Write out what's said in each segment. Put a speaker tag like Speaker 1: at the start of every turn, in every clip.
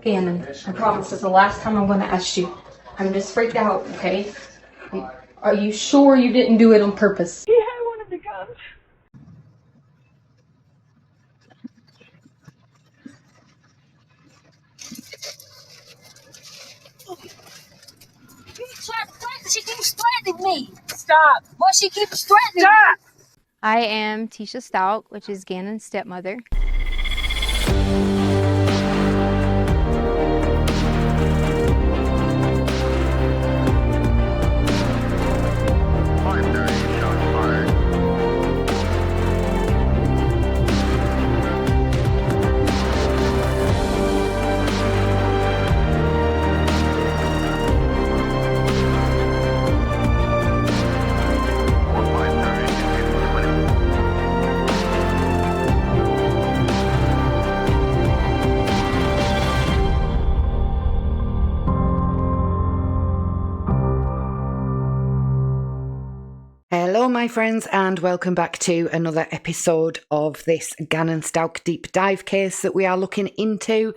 Speaker 1: Gannon, I promise it's the last time I'm going to ask you. I'm just freaked out, okay? Are you sure you didn't do it on purpose?
Speaker 2: Yeah, I wanted to come.
Speaker 3: She keeps threatening me. Stop. Well, she keeps threatening
Speaker 2: Stop.
Speaker 3: me.
Speaker 4: I am Letecia Stauch, which is Gannon's stepmother.
Speaker 5: Hello, my friends, and welcome back to another episode of this Gannon Stauch deep dive case that we are looking into.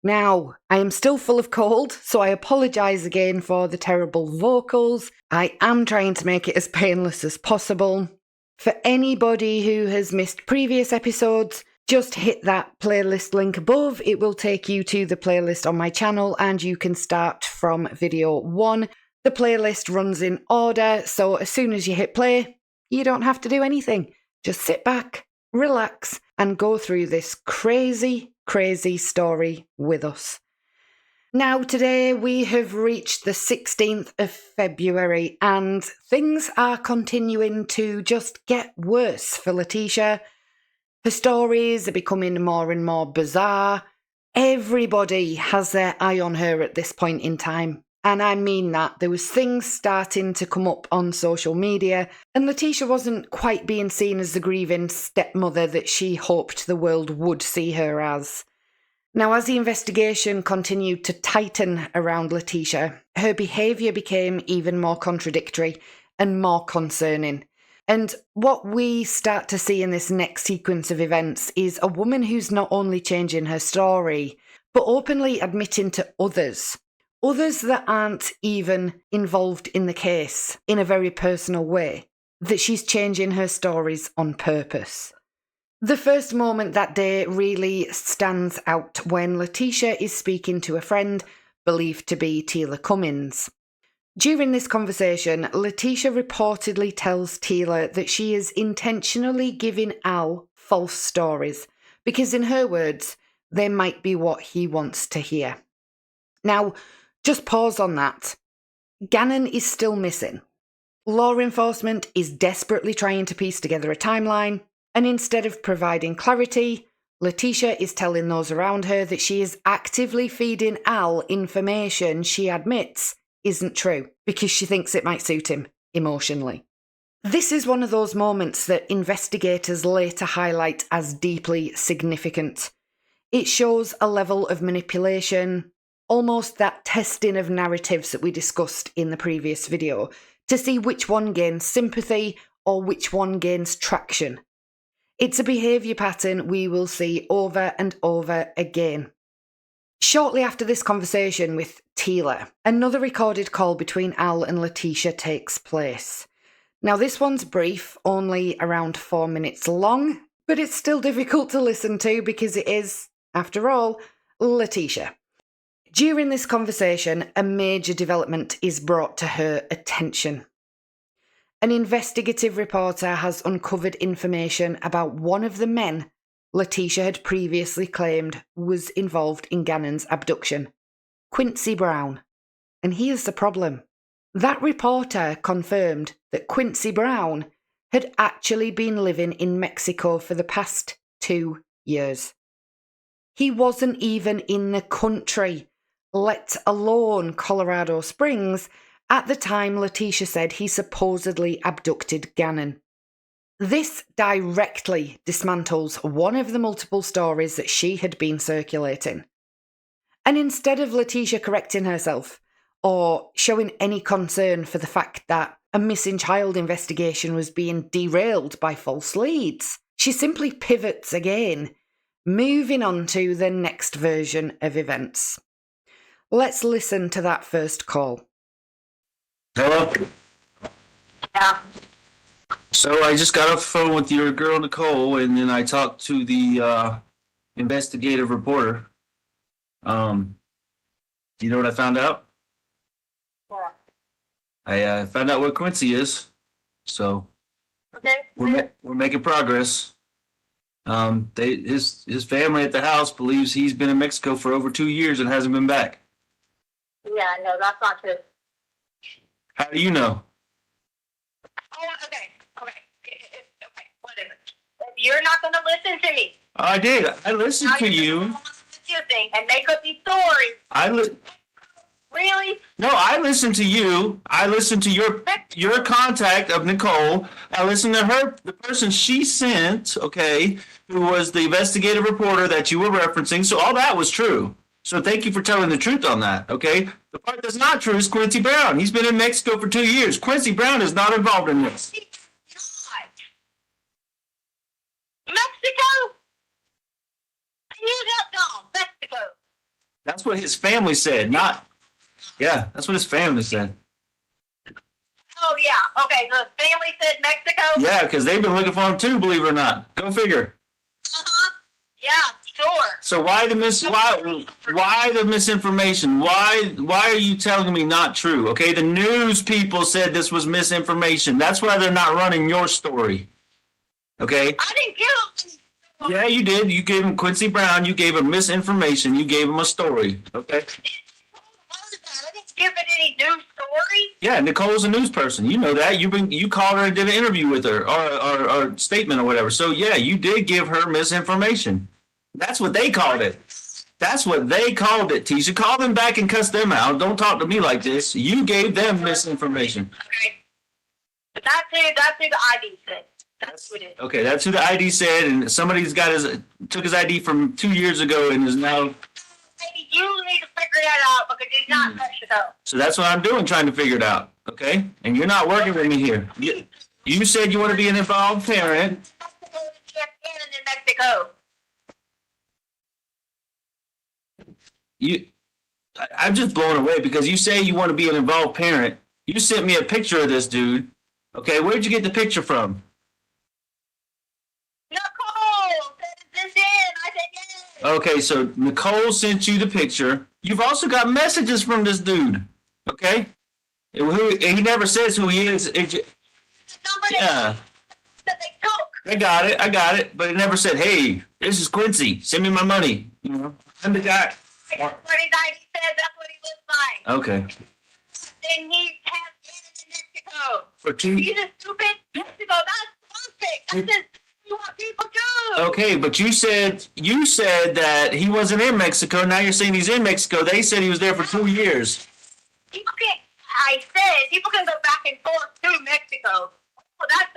Speaker 5: Now, I am still full of cold, so I apologise again for the terrible vocals. I am trying to make it as painless as possible. For anybody who has missed previous episodes, just hit that playlist link above. It will take you to the playlist on my channel, and you can start from video 1. The playlist runs in order, so as soon as you hit play, you don't have to do anything. Just sit back, relax, and go through this crazy, crazy story with us. Now, today we have reached the 16th of February, and things are continuing to just get worse for Letecia. Her stories are becoming more and more bizarre. Everybody has their eye on her at this point in time. And I mean that. There was things starting to come up on social media, and Letecia wasn't quite being seen as the grieving stepmother that she hoped the world would see her as. Now, as the investigation continued to tighten around Letecia, her behaviour became even more contradictory and more concerning. And what we start to see in this next sequence of events is a woman who's not only changing her story, but openly admitting to others that aren't even involved in the case in a very personal way, that she's changing her stories on purpose. The first moment that day really stands out when Letecia is speaking to a friend believed to be Tila Cummins. During this conversation, Letecia reportedly tells Tila that she is intentionally giving Al false stories because, in her words, they might be what he wants to hear. Now, just pause on that. Gannon is still missing. Law enforcement is desperately trying to piece together a timeline, and instead of providing clarity, Letecia is telling those around her that she is actively feeding Al information she admits isn't true because she thinks it might suit him emotionally. This is one of those moments that investigators later highlight as deeply significant. It shows a level of manipulation, almost that testing of narratives that we discussed in the previous video, to see which one gains sympathy or which one gains traction. It's a behaviour pattern we will see over and over again. Shortly after this conversation with Tila, another recorded call between Al and Letecia takes place. Now, this one's brief, only around 4 minutes long, but it's still difficult to listen to because it is, after all, Letecia. During this conversation, a major development is brought to her attention. An investigative reporter has uncovered information about one of the men Letecia had previously claimed was involved in Gannon's abduction, Quincy Brown. And here's the problem. That reporter confirmed that Quincy Brown had actually been living in Mexico for the past 2 years. He wasn't even in the country, let alone Colorado Springs, at the time Letecia said he supposedly abducted Gannon. This directly dismantles one of the multiple stories that she had been circulating. And instead of Letecia correcting herself or showing any concern for the fact that a missing child investigation was being derailed by false leads, she simply pivots again Moving on to the next version of events. Let's listen to that first call.
Speaker 2: Hello?
Speaker 3: Yeah.
Speaker 2: So I just got off the phone with your girl Nicole, and then I talked to the investigative reporter. You know what I found out?
Speaker 3: What?
Speaker 2: I found out what Quincy is. So
Speaker 3: Okay.
Speaker 2: we're making progress. His family at the house believes he's been in Mexico for over 2 years and hasn't been back.
Speaker 3: Yeah, no, that's not true.
Speaker 2: How do you know?
Speaker 3: Oh, okay. Whatever. If you're not going to listen to me,
Speaker 2: I did. I listened
Speaker 3: now
Speaker 2: to
Speaker 3: you're
Speaker 2: you.
Speaker 3: gonna thing and make up these stories. Really?
Speaker 2: No, I listened to you. I listened to your contact of Nicole. I listened to her, the person she sent, okay, who was the investigative reporter that you were referencing. So all that was true. So thank you for telling the truth on that, okay? The part that's not true is Quincy Brown. He's been in Mexico for 2 years. Quincy Brown is not involved in this.
Speaker 3: Mexico? You don't know Mexico.
Speaker 2: That's what his family said, not... Yeah, that's what his family said.
Speaker 3: Oh, yeah. Okay, the family said Mexico?
Speaker 2: Yeah, because they've been looking for him too, believe it or not. Go figure.
Speaker 3: Uh-huh. Yeah, sure.
Speaker 2: So why the misinformation? Why are you telling me not true? Okay, the news people said this was misinformation. That's why they're not running your story. Okay?
Speaker 3: I didn't give him.
Speaker 2: Yeah, you did. You gave him Quincy Brown. You gave him misinformation. You gave him a story. Okay?
Speaker 3: I didn't give it any news story.
Speaker 2: Yeah, Nicole's a news person. You know that. You called her and did an interview with her or statement or whatever. So yeah, you did give her misinformation. That's what they called it. That's what they called it, Tisha. Call them back and cuss them out. Don't talk to me like this. You gave them misinformation.
Speaker 3: Okay. But that's who the ID said. That's what it is.
Speaker 2: Okay, that's who the ID said, and somebody's took his ID from 2 years ago and is now.
Speaker 3: Maybe you need to figure that out because it's not Mexico.
Speaker 2: So that's what I'm doing, trying to figure it out. Okay, and you're not working with me here. You said you want to be an involved parent.
Speaker 3: In Mexico.
Speaker 2: I'm just blown away because you say you want to be an involved parent. You sent me a picture of this dude. Okay, where'd you get the picture from?
Speaker 3: Nicole, send this in. I said yes.
Speaker 2: Okay, so Nicole sent you the picture. You've also got messages from this dude. Okay, he never says who he is. Yeah,
Speaker 3: That they took.
Speaker 2: I got it, but it never said, "Hey, this is Quincy. Send me my money." You know, I'm the guy.
Speaker 3: What his ID said, that's what he looks like.
Speaker 2: Okay.
Speaker 3: And he has been in Mexico.
Speaker 2: For 2.
Speaker 3: He's a stupid Mexico. That's perfect. That's just you want people to.
Speaker 2: Okay, but you said that he wasn't in Mexico. Now you're saying he's in Mexico. They said he was there for 2 years.
Speaker 3: People can go back and forth to Mexico. Well, that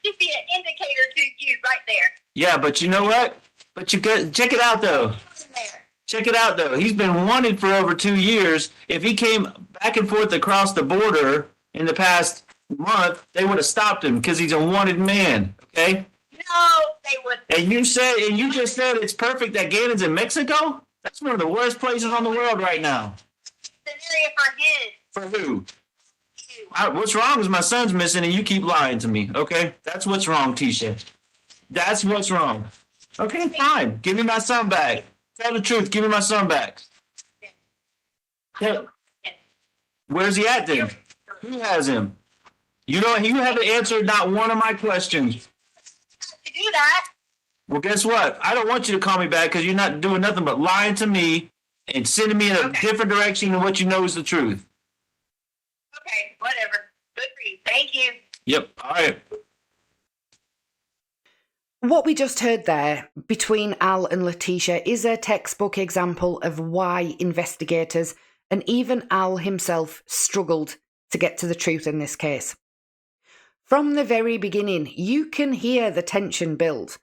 Speaker 3: should be an indicator to you right there.
Speaker 2: Yeah, but you know what? But you got check it out though. Check it out though. He's been wanted for over 2 years. If he came back and forth across the border in the past month, they would have stopped him because he's a wanted man. Okay.
Speaker 3: No, they wouldn't.
Speaker 2: And you just said it's perfect that Gannon's in Mexico? That's one of the worst places on the world right now.
Speaker 3: It's an area for his.
Speaker 2: For who?
Speaker 3: You.
Speaker 2: What's wrong is my son's missing and you keep lying to me, okay? That's what's wrong, Tisha. That's what's wrong. Okay, fine. Give me my son back. Tell the truth. Give me my son back. Yeah. Where's he at then? Who has him? You haven't answered not one of my questions.
Speaker 3: To do that.
Speaker 2: Well, guess what? I don't want you to call me back because you're not doing nothing but lying to me and sending me in a different direction than what you know is the truth.
Speaker 3: Okay, whatever. Good for you. Thank you.
Speaker 2: Yep. All right.
Speaker 5: What we just heard there between Al and Letecia is a textbook example of why investigators and even Al himself struggled to get to the truth in this case. From the very beginning, you can hear the tension build.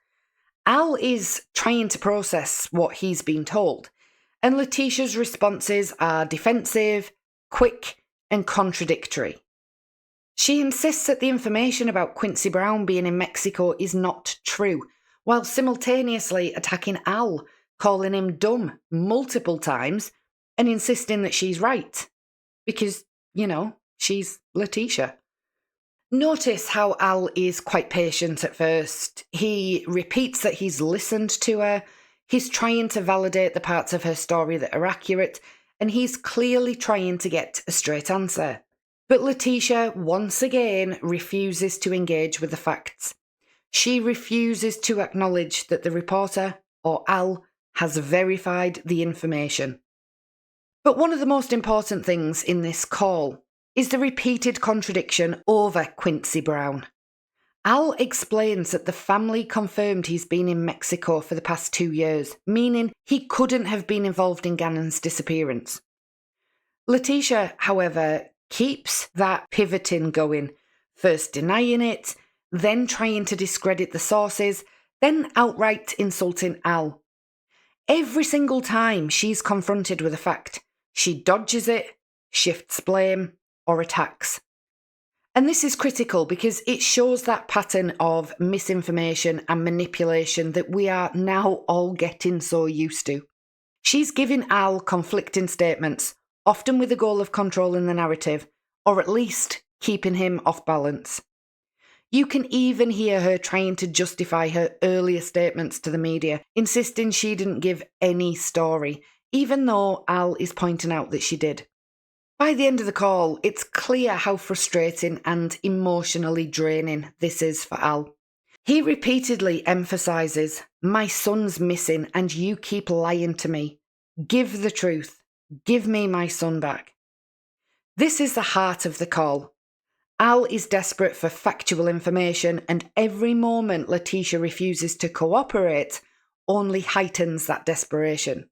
Speaker 5: Al is trying to process what he's been told, and Letecia's responses are defensive, quick, and contradictory. She insists that the information about Quincy Brown being in Mexico is not true, while simultaneously attacking Al, calling him dumb multiple times and insisting that she's right. Because, she's Letecia. Notice how Al is quite patient at first. He repeats that he's listened to her, he's trying to validate the parts of her story that are accurate, and he's clearly trying to get a straight answer. But Letecia, once again, refuses to engage with the facts. She refuses to acknowledge that the reporter, or Al, has verified the information. But one of the most important things in this call is the repeated contradiction over Quincy Brown. Al explains that the family confirmed he's been in Mexico for the past 2 years, meaning he couldn't have been involved in Gannon's disappearance. Letecia, however, keeps that pivoting going, first denying it, then trying to discredit the sources, then outright insulting Al. Every single time she's confronted with a fact, she dodges it, shifts blame, or attacks. And this is critical because it shows that pattern of misinformation and manipulation that we are now all getting so used to. She's giving Al conflicting statements, often with the goal of controlling the narrative, or at least keeping him off balance. You can even hear her trying to justify her earlier statements to the media, insisting she didn't give any story, even though Al is pointing out that she did. By the end of the call, it's clear how frustrating and emotionally draining this is for Al. He repeatedly emphasises, "My son's missing and you keep lying to me. Give the truth. Give me my son back." This is the heart of the call. Al is desperate for factual information, and every moment Letecia refuses to cooperate only heightens that desperation.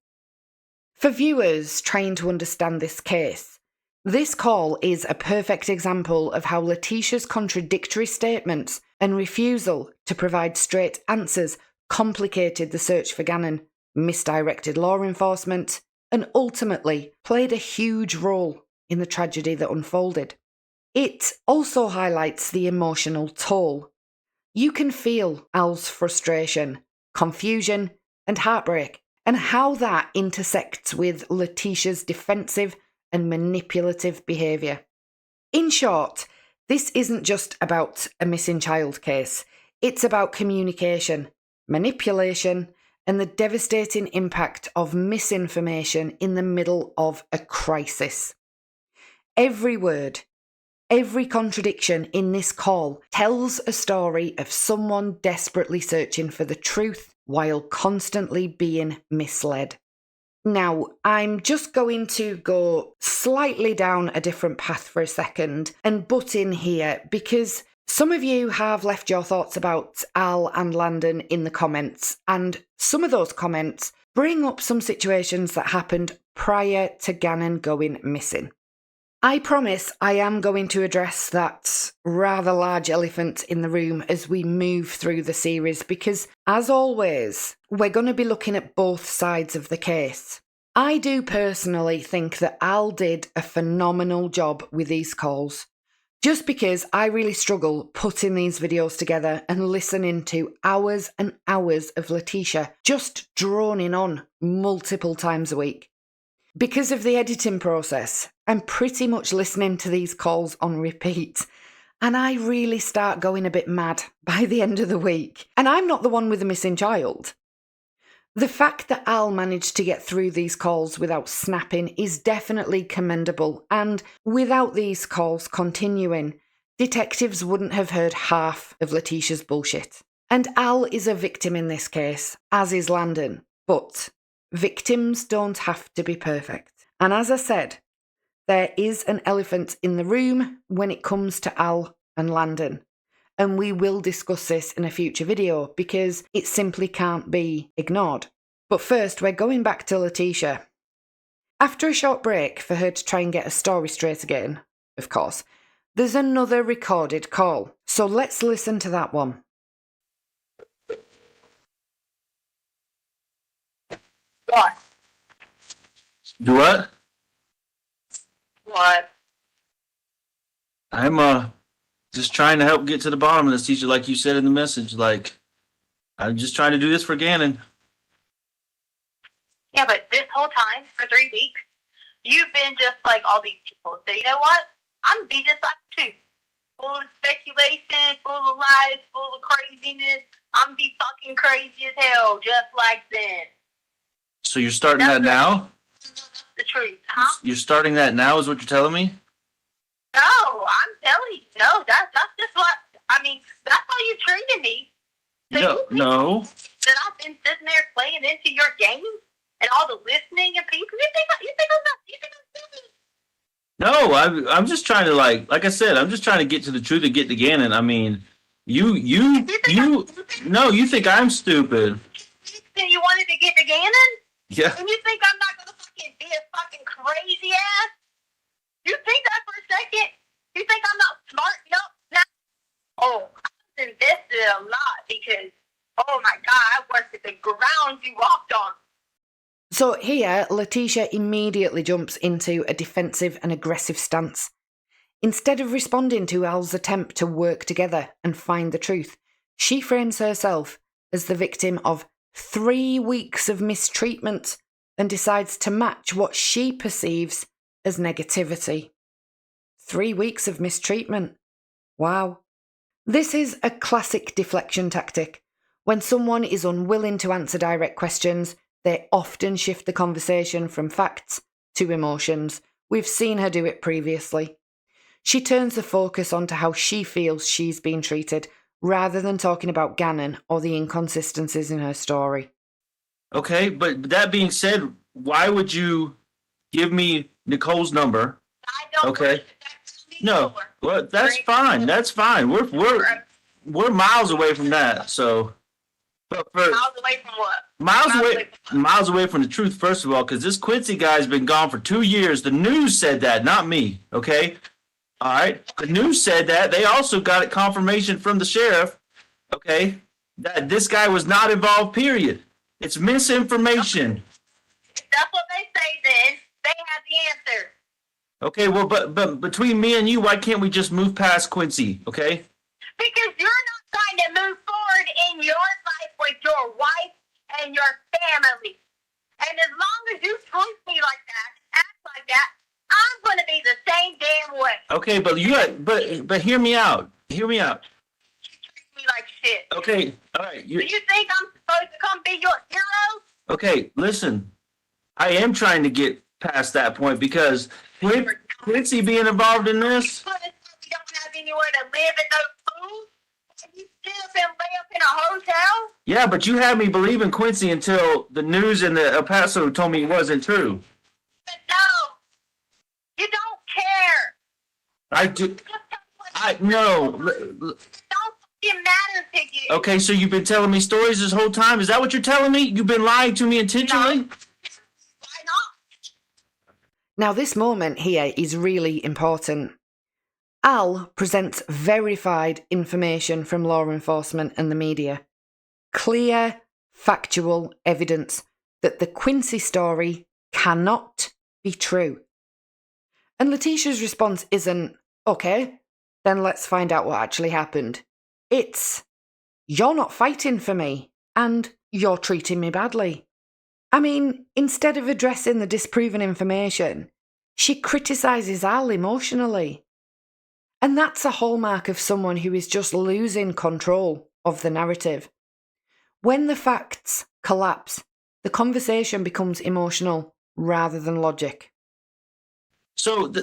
Speaker 5: For viewers trying to understand this case, this call is a perfect example of how Letecia's contradictory statements and refusal to provide straight answers complicated the search for Gannon, misdirected law enforcement, and ultimately played a huge role in the tragedy that unfolded. It also highlights the emotional toll. You can feel Al's frustration, confusion, and heartbreak, and how that intersects with Letecia's defensive and manipulative behaviour. In short, this isn't just about a missing child case. It's about communication, manipulation, and the devastating impact of misinformation in the middle of a crisis. Every word, every contradiction in this call tells a story of someone desperately searching for the truth while constantly being misled. Now, I'm just going to go slightly down a different path for a second and butt in here because some of you have left your thoughts about Al and Landon in the comments, and some of those comments bring up some situations that happened prior to Gannon going missing. I promise I am going to address that rather large elephant in the room as we move through the series because, as always, we're going to be looking at both sides of the case. I do personally think that Al did a phenomenal job with these calls, just because I really struggle putting these videos together and listening to hours and hours of Letecia just droning on multiple times a week. Because of the editing process, I'm pretty much listening to these calls on repeat, and I really start going a bit mad by the end of the week. And I'm not the one with the missing child. The fact that Al managed to get through these calls without snapping is definitely commendable, and without these calls continuing, detectives wouldn't have heard half of Letecia's bullshit. And Al is a victim in this case, as is Landon, but victims don't have to be perfect. And as I said, there is an elephant in the room when it comes to Al and Landon. And we will discuss this in a future video because it simply can't be ignored. But first, we're going back to Letecia. After a short break for her to try and get her story straight again, of course, there's another recorded call. So let's listen to that one.
Speaker 3: What?
Speaker 2: Do what?
Speaker 3: What?
Speaker 2: I'm just trying to help get to the bottom of this, teacher, like you said in the message. Like, I'm just trying to do this for Gannon.
Speaker 3: Yeah, but this whole time, for 3 weeks, you've been just like all these people. So you know what? I'm gonna be just like you. Full of speculation, full of lies, full of craziness. I'm gonna be fucking crazy as hell, just like them.
Speaker 2: So you're starting that now?
Speaker 3: The truth, huh?
Speaker 2: You're starting that now is what you're telling me?
Speaker 3: No, I'm telling you. No, that's just what, I mean, that's how you treated me. So
Speaker 2: No.
Speaker 3: That I've been sitting there playing into your game and all the listening and people. You think I'm stupid?
Speaker 2: No, I'm just trying to like I said, I'm just trying to get to the truth and get to Gannon. I mean, you think I'm stupid.
Speaker 3: Then you wanted to get to Gannon?
Speaker 2: Yeah.
Speaker 3: And you think I'm not gonna fucking be a fucking crazy ass? You think that for a second? You think I'm not smart enough now? Oh, I've invested a lot because, oh my God, I worked at the ground you walked on.
Speaker 5: So here, Letecia immediately jumps into a defensive and aggressive stance. Instead of responding to Al's attempt to work together and find the truth, she frames herself as the victim of 3 weeks of mistreatment and decides to match what she perceives as negativity. 3 weeks of mistreatment. Wow. This is a classic deflection tactic. When someone is unwilling to answer direct questions, they often shift the conversation from facts to emotions. We've seen her do it previously. She turns the focus onto how she feels she's been treated, rather than talking about Gannon or the inconsistencies in her story.
Speaker 2: Okay, but that being said, why would you give me Nicole's number?
Speaker 3: I don't.
Speaker 2: Okay. No, well, that's fine. That's fine. We're miles away from that. So, but for
Speaker 3: Miles away from what?
Speaker 2: miles away from the truth. First of all, because this Quincy guy's been gone for 2 years. The news said that, not me. Okay. All right. The news said that. They also got it confirmation from the sheriff. Okay, that this guy was not involved. Period. It's misinformation.
Speaker 3: If that's what they say, then they have the answer.
Speaker 2: Okay, well, but between me and you, why can't we just move past Quincy? Okay.
Speaker 3: Because you're not trying to move forward in your life with your wife and your family. And as long as you treat me like that, act like that, I'm going to be the same damn way.
Speaker 2: Okay, but hear me out. Hear me out.
Speaker 3: You treat me like shit.
Speaker 2: Okay, all right.
Speaker 3: Do you think I'm supposed to come be your hero?
Speaker 2: Okay, listen. I am trying to get past that point because Quincy being involved in this.
Speaker 3: You don't have anywhere to live in those fools? And you still been lay up in a hotel?
Speaker 2: Yeah, but you had me believing Quincy until the news in the El Paso told me it wasn't true.
Speaker 3: But no. You don't care.
Speaker 2: I do. No.
Speaker 3: Don't fucking matter to you.
Speaker 2: Okay, so you've been telling me stories this whole time. Is that what you're telling me? You've been lying to me intentionally?
Speaker 3: No. Why not?
Speaker 5: Now, this moment here is really important. Al presents verified information from law enforcement and the media. Clear, factual evidence that the Quincy story cannot be true. And Letecia's response isn't, okay, then let's find out what actually happened. It's, you're not fighting for me, and you're treating me badly. I mean, instead of addressing the disproven information, she criticises Al emotionally. And that's a hallmark of someone who is just losing control of the narrative. When the facts collapse, the conversation becomes emotional rather than logic.
Speaker 2: So you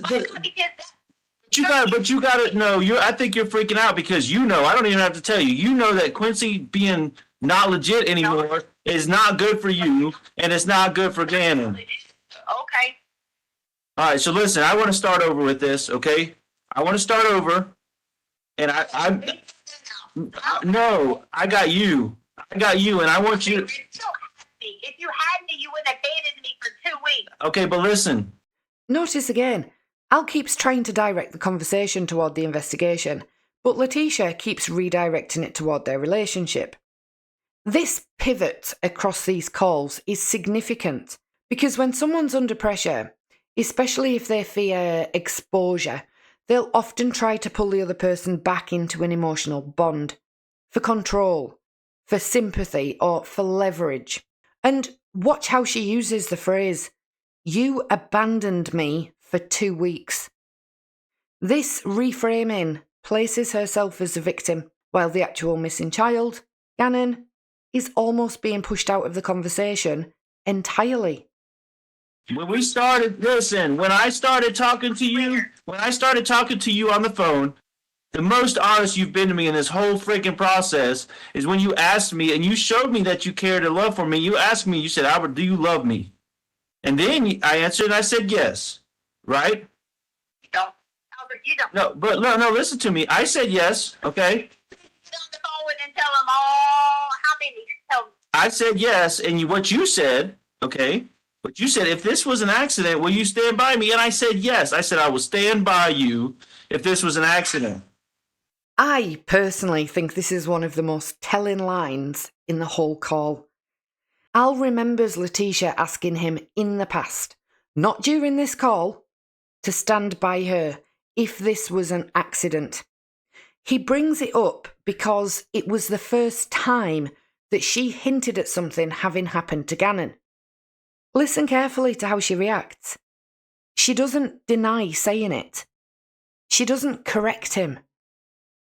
Speaker 2: got it. No, I think you're freaking out because I don't even have to tell you. You know that Quincy being not legit anymore is not good for you, and it's not good for Gannon.
Speaker 3: Okay.
Speaker 2: All right, so listen, I want to start over with this, okay? I want to start over, and no, I got you. And I want you.
Speaker 3: If you had me, you would have abandoned me for 2 weeks.
Speaker 2: Okay, but listen.
Speaker 5: Notice again, Al keeps trying to direct the conversation toward the investigation, but Letecia keeps redirecting it toward their relationship. This pivot across these calls is significant because when someone's under pressure, especially if they fear exposure, they'll often try to pull the other person back into an emotional bond, for control, for sympathy or for leverage. And watch how she uses the phrase, "You abandoned me for 2 weeks." This reframing places herself as the victim, while the actual missing child, Gannon, is almost being pushed out of the conversation entirely.
Speaker 2: When we started, listen, when I started talking to you on the phone, the most honest you've been to me in this whole freaking process is when you asked me, and you showed me that you cared and love for me. You asked me, you said, "Albert, do you love me?" And then I answered and I said yes, right?
Speaker 3: No, Albert, you don't.
Speaker 2: No, listen to me. I said yes, okay?
Speaker 3: Get on the phone and tell them all how many. Tell them.
Speaker 2: I said yes, and what you said, okay? But you said, if this was an accident, will you stand by me? And I said yes. I said I will stand by you if this was an accident.
Speaker 5: I personally think this is one of the most telling lines in the whole call. Al remembers Letecia asking him in the past, not during this call, to stand by her if this was an accident. He brings it up because it was the first time that she hinted at something having happened to Gannon. Listen carefully to how she reacts. She doesn't deny saying it. She doesn't correct him.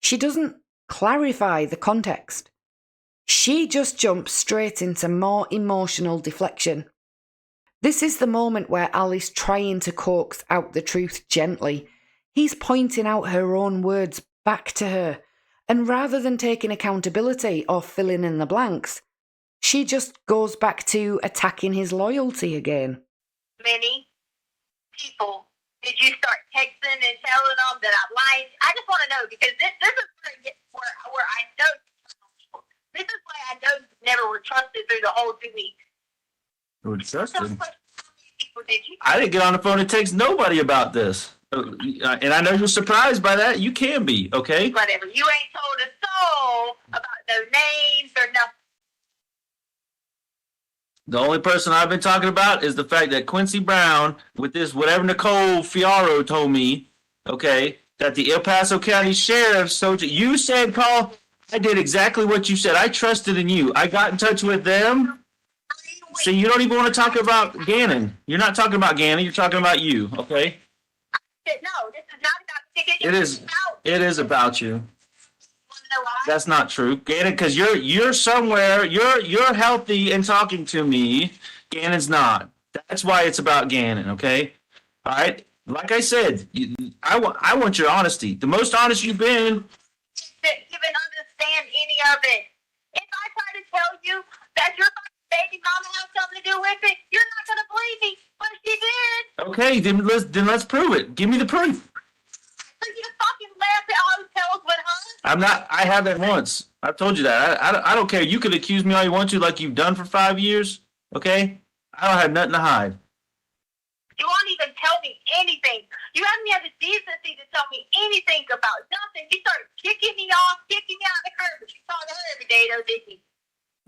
Speaker 5: She doesn't clarify the context. She just jumps straight into more emotional deflection. This is the moment where Al is trying to coax out the truth gently. He's pointing out her own words back to her, and rather than taking accountability or filling in the blanks, she just goes back to attacking his loyalty again.
Speaker 3: Many people did you start texting and telling them that I'm lying? I just want to know, because this is where I know people. This is why I know you never were trusted through the whole 2 weeks.
Speaker 2: Who trusted?
Speaker 3: How many people did you?
Speaker 2: I didn't get on the phone and text nobody about this. And I know you're surprised by that. You can be, okay?
Speaker 3: Whatever. You ain't told a soul about no names or nothing.
Speaker 2: The only person I've been talking about is the fact that Quincy Brown, with this, whatever Nicole Fiaro told me, okay, that the El Paso County Sheriff told you. You said, Paul, I did exactly what you said. I trusted in you. I got in touch with them. So you don't even want to talk about Gannon. You're not talking about Gannon. You're talking about you, okay?
Speaker 3: No, this is not about the
Speaker 2: It is. It is about you. That's not true, Gannon. Because you're somewhere. You're healthy and talking to me. Gannon's not. That's why it's about Gannon. Okay. All right. Like I said, I want your honesty. The most honest you've been.
Speaker 3: Even understand any of it. If I try to tell you that your baby mama has something to do with it, you're not gonna believe me. But she did.
Speaker 2: Okay, then let's prove it. Give me the proof.
Speaker 3: So you fucking laugh at hotels with her?
Speaker 2: I'm not. I haven't once. I've told you that. I don't care. You could accuse me all you want to, like you've done for 5 years. Okay. I don't have nothing to hide.
Speaker 3: You won't even tell me anything. You haven't had the decency to tell me anything about nothing. You started kicking me off, kicking me out of the curb. But you saw her every day, though, didn't you?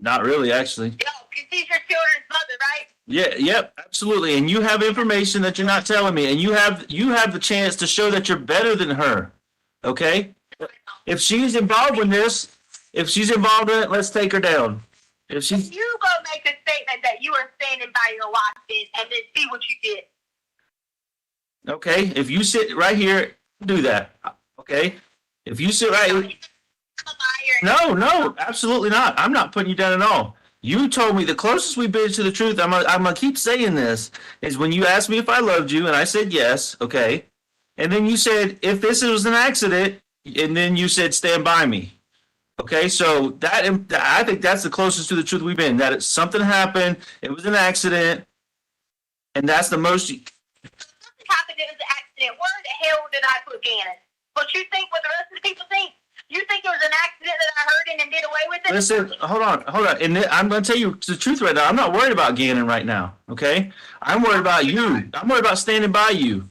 Speaker 2: Not really, actually.
Speaker 3: Yo, because she's your children's mother, right?
Speaker 2: Yeah, yep, absolutely. And you have information that you're not telling me, and you have the chance to show that you're better than her. Okay? If she's involved in this, if she's involved in it, let's take her down. If she's
Speaker 3: You go make a statement that you are standing by your wife and then see what you did.
Speaker 2: okay, if you sit right here, do that. Okay? If you sit right
Speaker 3: I'm a liar.
Speaker 2: No, absolutely not. I'm not putting you down at all. You told me the closest we've been to the truth, I'm gonna keep saying this, is when you asked me if I loved you, and I said yes, okay? And then you said, if this was an accident, and then you said, stand by me. Okay, so I think that's the closest to the truth we've been, that something happened, it was an accident, and that's the most...
Speaker 3: Something happened, it was an accident. Where the hell did I put Gannon? What you think, what the rest of the people think? You think it was an accident that I heard and did away with it?
Speaker 2: Listen, hold on. And I'm going to tell you the truth right now. I'm not worried about Gannon right now, okay? I'm worried about you. I'm worried about standing by you.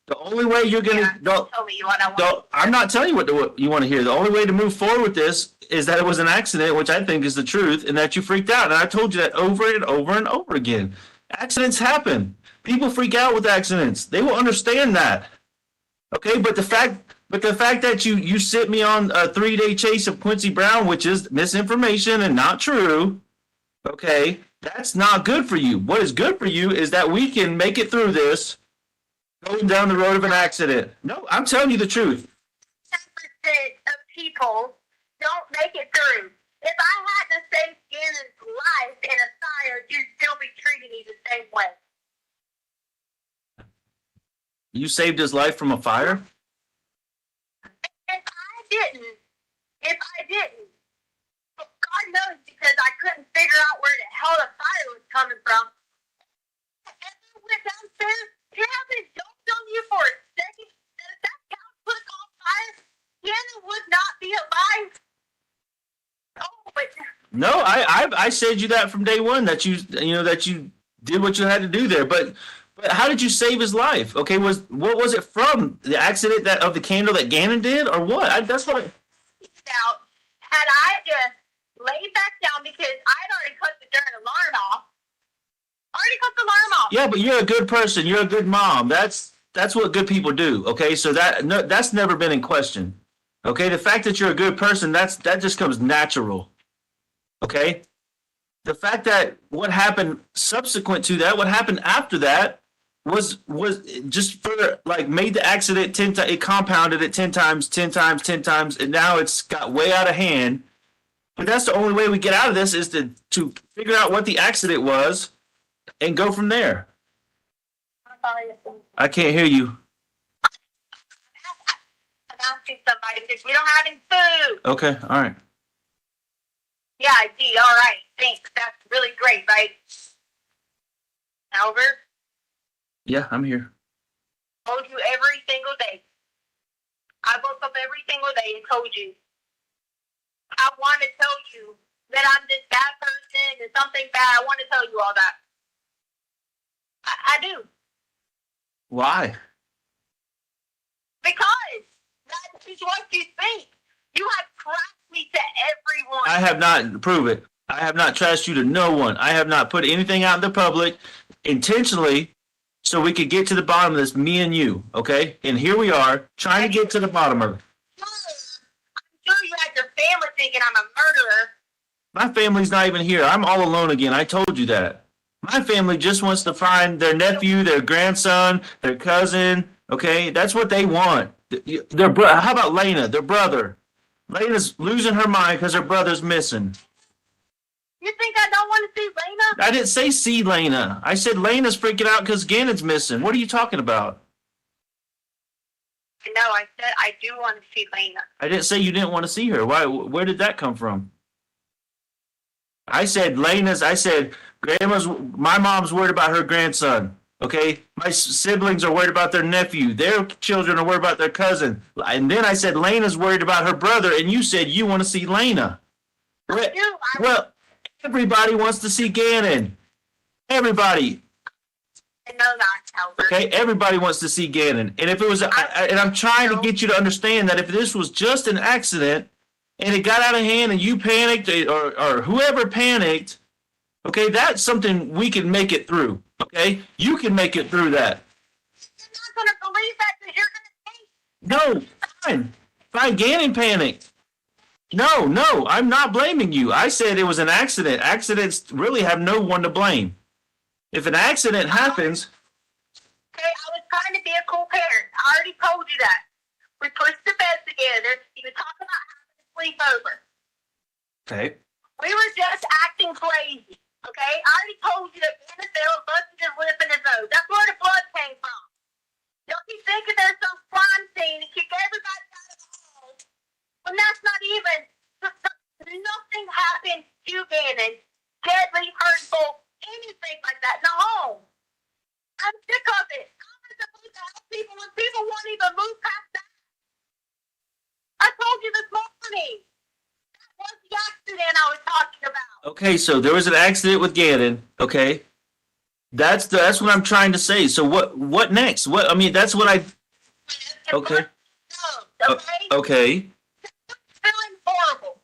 Speaker 2: The only way you're going to...
Speaker 3: Tell me what I want.
Speaker 2: I'm not telling you what you want to hear. The only way to move forward with this is that it was an accident, which I think is the truth, and that you freaked out. And I told you that over and over and over again. Accidents happen. People freak out with accidents. They will understand that. Okay, but the fact But the fact that you sent me on a 3-day chase of Quincy Brown, which is misinformation and not true, okay, that's not good for you. What is good for you is that we can make it through this going down the road of an accident. No, I'm telling you the truth.
Speaker 3: 10% of people don't make it through. If I had to save Gannon's life in a fire, you'd still be treating me the same way.
Speaker 2: You saved his life from a fire?
Speaker 3: If I didn't, God knows, because I couldn't figure out where the hell the fire was coming from. If I went downstairs, you haven't dumped on you for a second. If that house was on fire, Gannon would not be alive. Oh, but
Speaker 2: No, I said you that from day one that you did what you had to do there. But how did you save his life? Okay, what was it from the accident of the candle that Gannon did, or what? That's what.
Speaker 3: out, had I just laid back down because I'd already cut the darn alarm off.
Speaker 2: Yeah, but you're a good person. You're a good mom. That's what good people do. Okay, so that's never been in question. Okay, the fact that you're a good person, that just comes natural. Okay, the fact that what happened subsequent to that, what happened after that, was just further made the accident 10 times. It compounded it 10 times, and now it's got way out of hand. But that's the only way we get out of this is to figure out what the accident was and go from there. I can't hear you.
Speaker 3: I'm asking somebody because we don't have any food.
Speaker 2: Okay, all right.
Speaker 3: Yeah, I see. All right, thanks. That's really great, right? Albert?
Speaker 2: Yeah, I'm here.
Speaker 3: Told you every single day. I woke up every single day and told you. I want to tell you that I'm this bad person and something bad. I want to tell you all that. I do.
Speaker 2: Why?
Speaker 3: Because that is what you think. You have trashed me to everyone.
Speaker 2: I have not. Prove it. I have not trashed you to no one. I have not put anything out in the public intentionally so we could get to the bottom of this, me and you, okay? And here we are, trying to get to the bottom of it.
Speaker 3: I'm sure you had your family thinking I'm a murderer.
Speaker 2: My family's not even here. I'm all alone again. I told you that. My family just wants to find their nephew, their grandson, their cousin, okay? That's what they want. How about Lena, their brother? Lena's losing her mind because her brother's missing.
Speaker 3: You think I don't want to see Lena?
Speaker 2: I didn't say see Lena. I said Lena's freaking out because Gannon's missing. What are you talking about?
Speaker 3: No, I said I do want to see Lena.
Speaker 2: I didn't say you didn't want to see her. Why? Where did that come from? I said my mom's worried about her grandson. Okay? My siblings are worried about their nephew. Their children are worried about their cousin. And then I said Lena's worried about her brother, and you said you want to see Lena.
Speaker 3: I do.
Speaker 2: Well, everybody wants to see Gannon. Everybody.
Speaker 3: No, not Albert.
Speaker 2: Okay, everybody wants to see Gannon. And if it was, and I'm trying to get you to understand that if this was just an accident and it got out of hand and you panicked or whoever panicked, okay, that's something we can make it through. Okay, you can make it through that.
Speaker 3: You're not going to believe that because you're going to think.
Speaker 2: No, fine. Gannon panicked. No, I'm not blaming you. I said it was an accident. Accidents really have no one to blame. If an accident happens.
Speaker 3: Okay, I was trying to be a cool parent. I already told you that. We pushed the bed together. You were talking about having to sleep over.
Speaker 2: Okay.
Speaker 3: We were just acting crazy. Okay? I already told you that Annabelle busted his lip in his nose. That's where the blood came from. Don't you think there's some crime scene to kick everybody out of the home? When that's not even. Nothing happened to Gannon. Deadly, hurtful, anything like that in the home. I'm sick of it. I'm supposed to help people when people won't even move past that. I told you this morning. That was the accident I was talking about.
Speaker 2: Okay, so there was an accident with Gannon. Okay, that's what I'm trying to say. So what next? That's what I. Okay. Okay.
Speaker 3: Feeling horrible.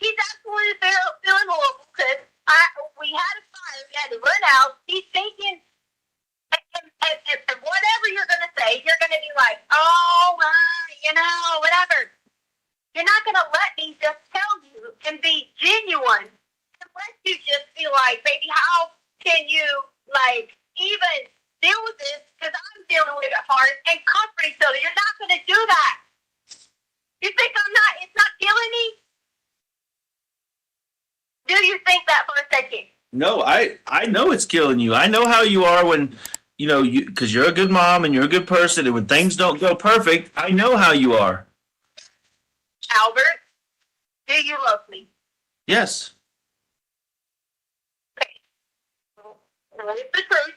Speaker 3: He's absolutely feeling horrible because we had a fire. We had to run out. He's thinking, and whatever you're going to say, you're going to be like, oh, whatever. You're not going to let me just tell you and be genuine unless you just feel like, baby, how can you, like, even deal with this? Because I'm dealing with it hard and comfort each other. You're not going to do that. You think it's not killing me? Do you think that for a second?
Speaker 2: No, I know it's killing you. I know how you are when, because you're a good mom and you're a good person, and when things don't go perfect, I know how you are.
Speaker 3: Albert, do you love me?
Speaker 2: Yes.
Speaker 3: Okay. What is the truth?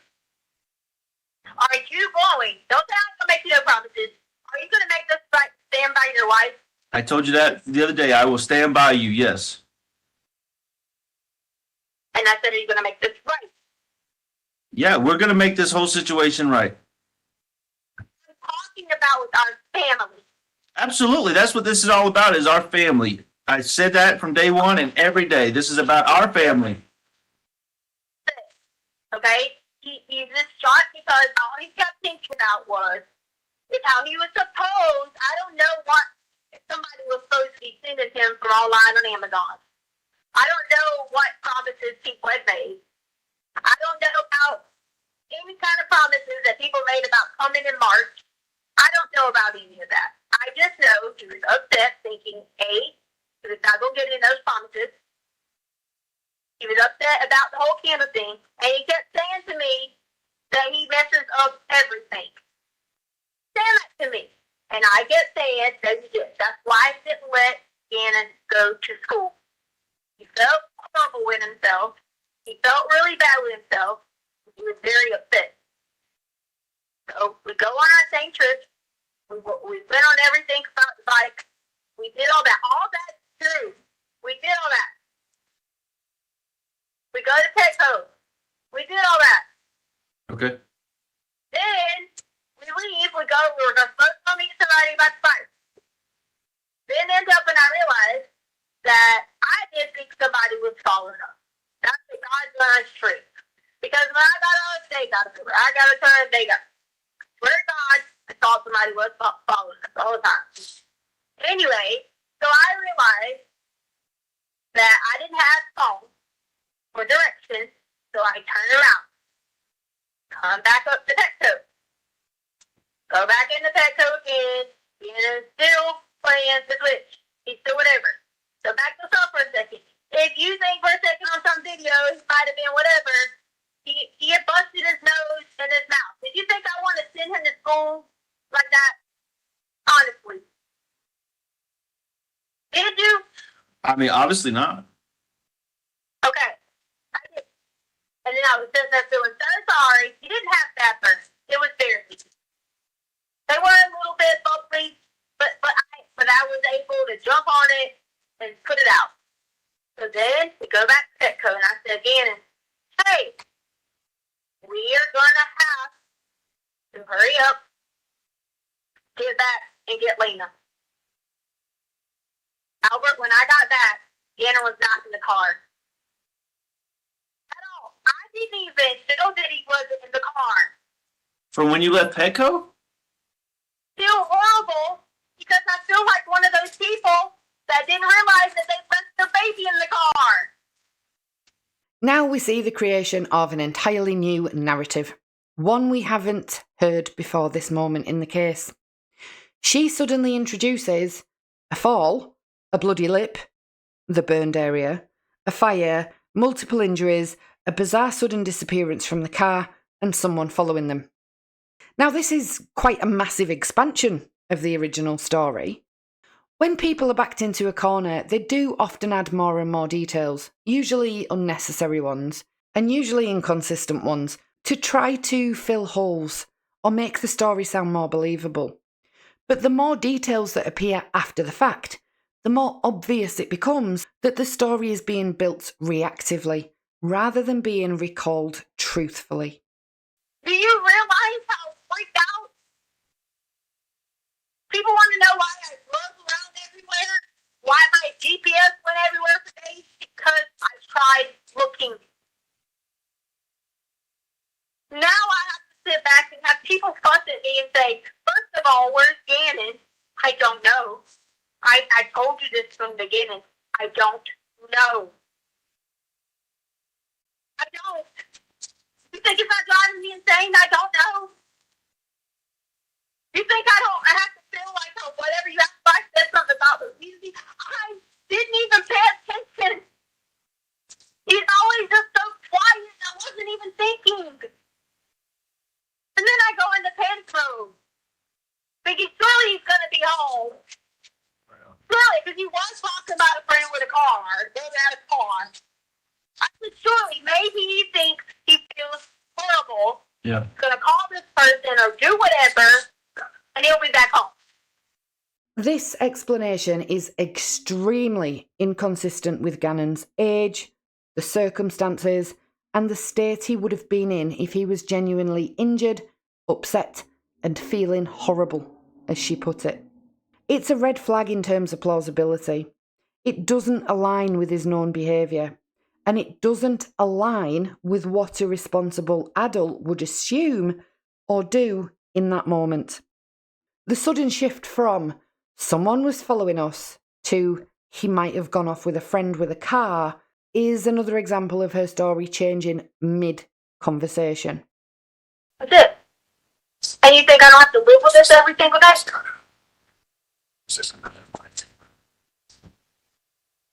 Speaker 3: Are you going? Don't say I'm going to make you no promises. Are you going to make this right? Stand by your wife?
Speaker 2: I told you that the other day. I will stand by you, yes.
Speaker 3: And I said, are you going to make this right?
Speaker 2: Yeah, we're going to make this whole situation right.
Speaker 3: I'm talking about with our family.
Speaker 2: Absolutely. That's what this is all about, is our family. I said that from day one and every day. This is about our family.
Speaker 3: Okay? He just shot because all he kept thinking about is how he was supposed, I don't know what, somebody was supposed to be sending him from online on Amazon. I don't know what promises people had made. I don't know about any kind of promises that people made about coming in March. I don't know about any of that. I just know he was upset thinking, A, he was not going to get any of those promises. He was upset about the whole camera thing. And he kept saying to me that he messes up everything. Saying that to me. And I kept saying, no, you did. That's why I didn't let Gannon go to school. He felt horrible with himself. He felt really bad with himself. He was very upset. So we go on our same trip. We went on everything about the bike. We did all that. All that's true. We did all that. We go to Petco. We did all that.
Speaker 2: Okay.
Speaker 3: Then we leave. We were supposed to go meet somebody about the bike. Then end up and I realized that I did think somebody was following us. That's the God's honest truth. Because when I got on, they got over. I got a turn, they got. Swear to God, I thought somebody was following us all the time. Anyway, so I realized that I didn't have phone or directions, so I turned around. Come back up to Petco. Go back into Petco again. And still playing the glitch. He's still whatever. So back to stuff for a second. If you think for a second on some video he might have been whatever, he had busted his nose and his mouth. Did you think I want to send him to school like that? Honestly. Did you?
Speaker 2: I mean, obviously not.
Speaker 3: Okay. I did. And then I was sitting there feeling so sorry. He didn't have that burn. It was barely. They were a little bit bubbly, but I was able to jump on it and put it out. So then we go back to Petco, and I said again, hey, we are going to have to hurry up, get back, and get Lena. Albert, when I got back, Gannon was not in the car. At all. I didn't even know that he wasn't in the car.
Speaker 2: From when you left Petco?
Speaker 3: Feel horrible because I feel like one of those people that didn't realize that they left their baby in the car.
Speaker 5: Now we see the creation of an entirely new narrative, one we haven't heard before this moment in the case. She suddenly introduces a fall, a bloody lip, the burned area, a fire, multiple injuries, a bizarre sudden disappearance from the car, and someone following them. Now, this is quite a massive expansion of the original story. When people are backed into a corner, they do often add more and more details, usually unnecessary ones, and usually inconsistent ones, to try to fill holes or make the story sound more believable. But the more details that appear after the fact, the more obvious it becomes that the story is being built reactively, rather than being recalled truthfully.
Speaker 3: Do you realize how freaked out? People want to know why I drove around everywhere, why my GPS went everywhere for days, because I tried looking. Now I have to sit back and have people fuss at me and say, first of all, where's Gannon? I don't know. I told you this from the beginning. I don't know. I don't. You think it's not driving me insane? I don't know. You think I have to feel like, oh, whatever you have, I said something about the music? I didn't even pay attention. He's always just so quiet. I wasn't even thinking. And then I go into panic mode. Thinking surely he's going to be home. Surely, because he was talking about a friend with a car. Building out a car. I said, surely, maybe he thinks he feels horrible.
Speaker 2: Yeah.
Speaker 3: He's going to call this person or do whatever, and he'll be back home.
Speaker 5: This explanation is extremely inconsistent with Gannon's age, the circumstances, and the state he would have been in if he was genuinely injured, upset, and feeling horrible, as she put it. It's a red flag in terms of plausibility. It doesn't align with his known behaviour, and it doesn't align with what a responsible adult would assume or do in that moment. The sudden shift from someone was following us to he might have gone off with a friend with a car is another example of her story changing mid-conversation.
Speaker 3: That's it. And you think I don't have to live with this every single day?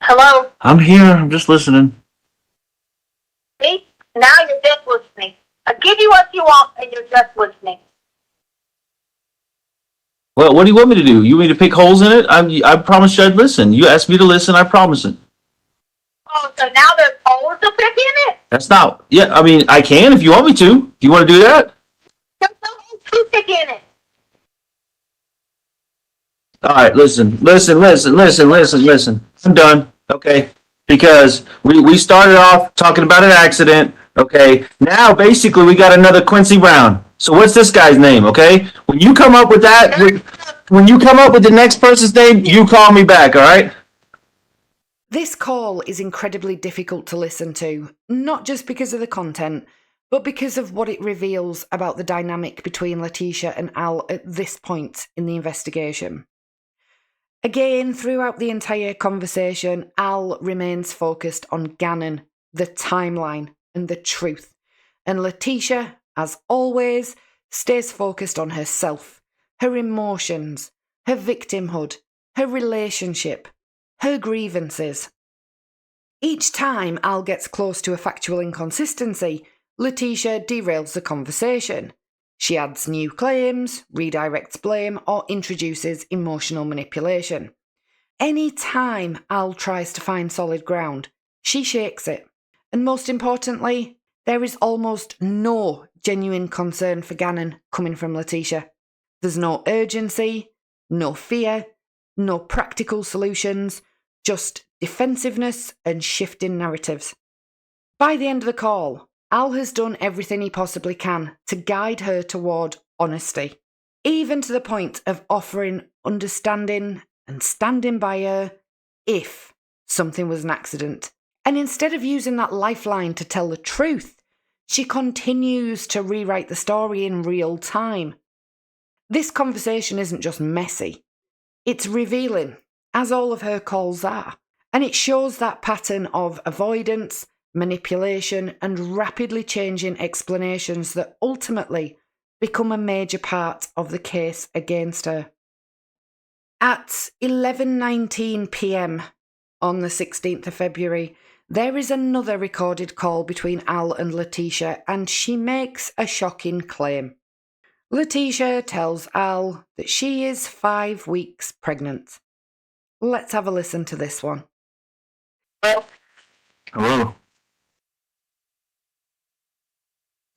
Speaker 3: Hello?
Speaker 2: I'm here. I'm just listening.
Speaker 3: See? Now you're just listening. I give you what you want and you're just listening.
Speaker 2: Well, what do you want me to do? You want me to pick holes in it? I promised you I'd listen. You asked me to listen. I promised it.
Speaker 3: Oh, so now there's holes to pick in it?
Speaker 2: That's not. Yeah, I mean, I can if you want me to. Do you want to do that?
Speaker 3: There's no holes to pick in it.
Speaker 2: All right, listen. I'm done. Okay, because we started off talking about an accident. Okay, now basically we got another Quincy Brown. So what's this guy's name? Okay, when you come up with that, when you come up with the next person's name, you call me back. All right.
Speaker 5: This call is incredibly difficult to listen to, not just because of the content, but because of what it reveals about the dynamic between Letecia and Al at this point in the investigation. Again, throughout the entire conversation, Al remains focused on Gannon, the timeline, and the truth. And Letecia, as always, stays focused on herself, her emotions, her victimhood, her relationship, her grievances. Each time Al gets close to a factual inconsistency, Letecia derails the conversation. She adds new claims, redirects blame, or introduces emotional manipulation. Any time Al tries to find solid ground, she shakes it. And most importantly, there is almost no genuine concern for Gannon coming from Letecia. There's no urgency, no fear, no practical solutions, just defensiveness and shifting narratives. By the end of the call, Al has done everything he possibly can to guide her toward honesty, even to the point of offering understanding and standing by her if something was an accident. And instead of using that lifeline to tell the truth, she continues to rewrite the story in real time. This conversation isn't just messy, it's revealing, as all of her calls are, and it shows that pattern of avoidance, manipulation, and rapidly changing explanations that ultimately become a major part of the case against her. At 11:19 p.m. on the 16th of February, there is another recorded call between Al and Letecia, and she makes a shocking claim. Letecia tells Al that she is 5 weeks pregnant. Let's have a listen to this one.
Speaker 2: Hello.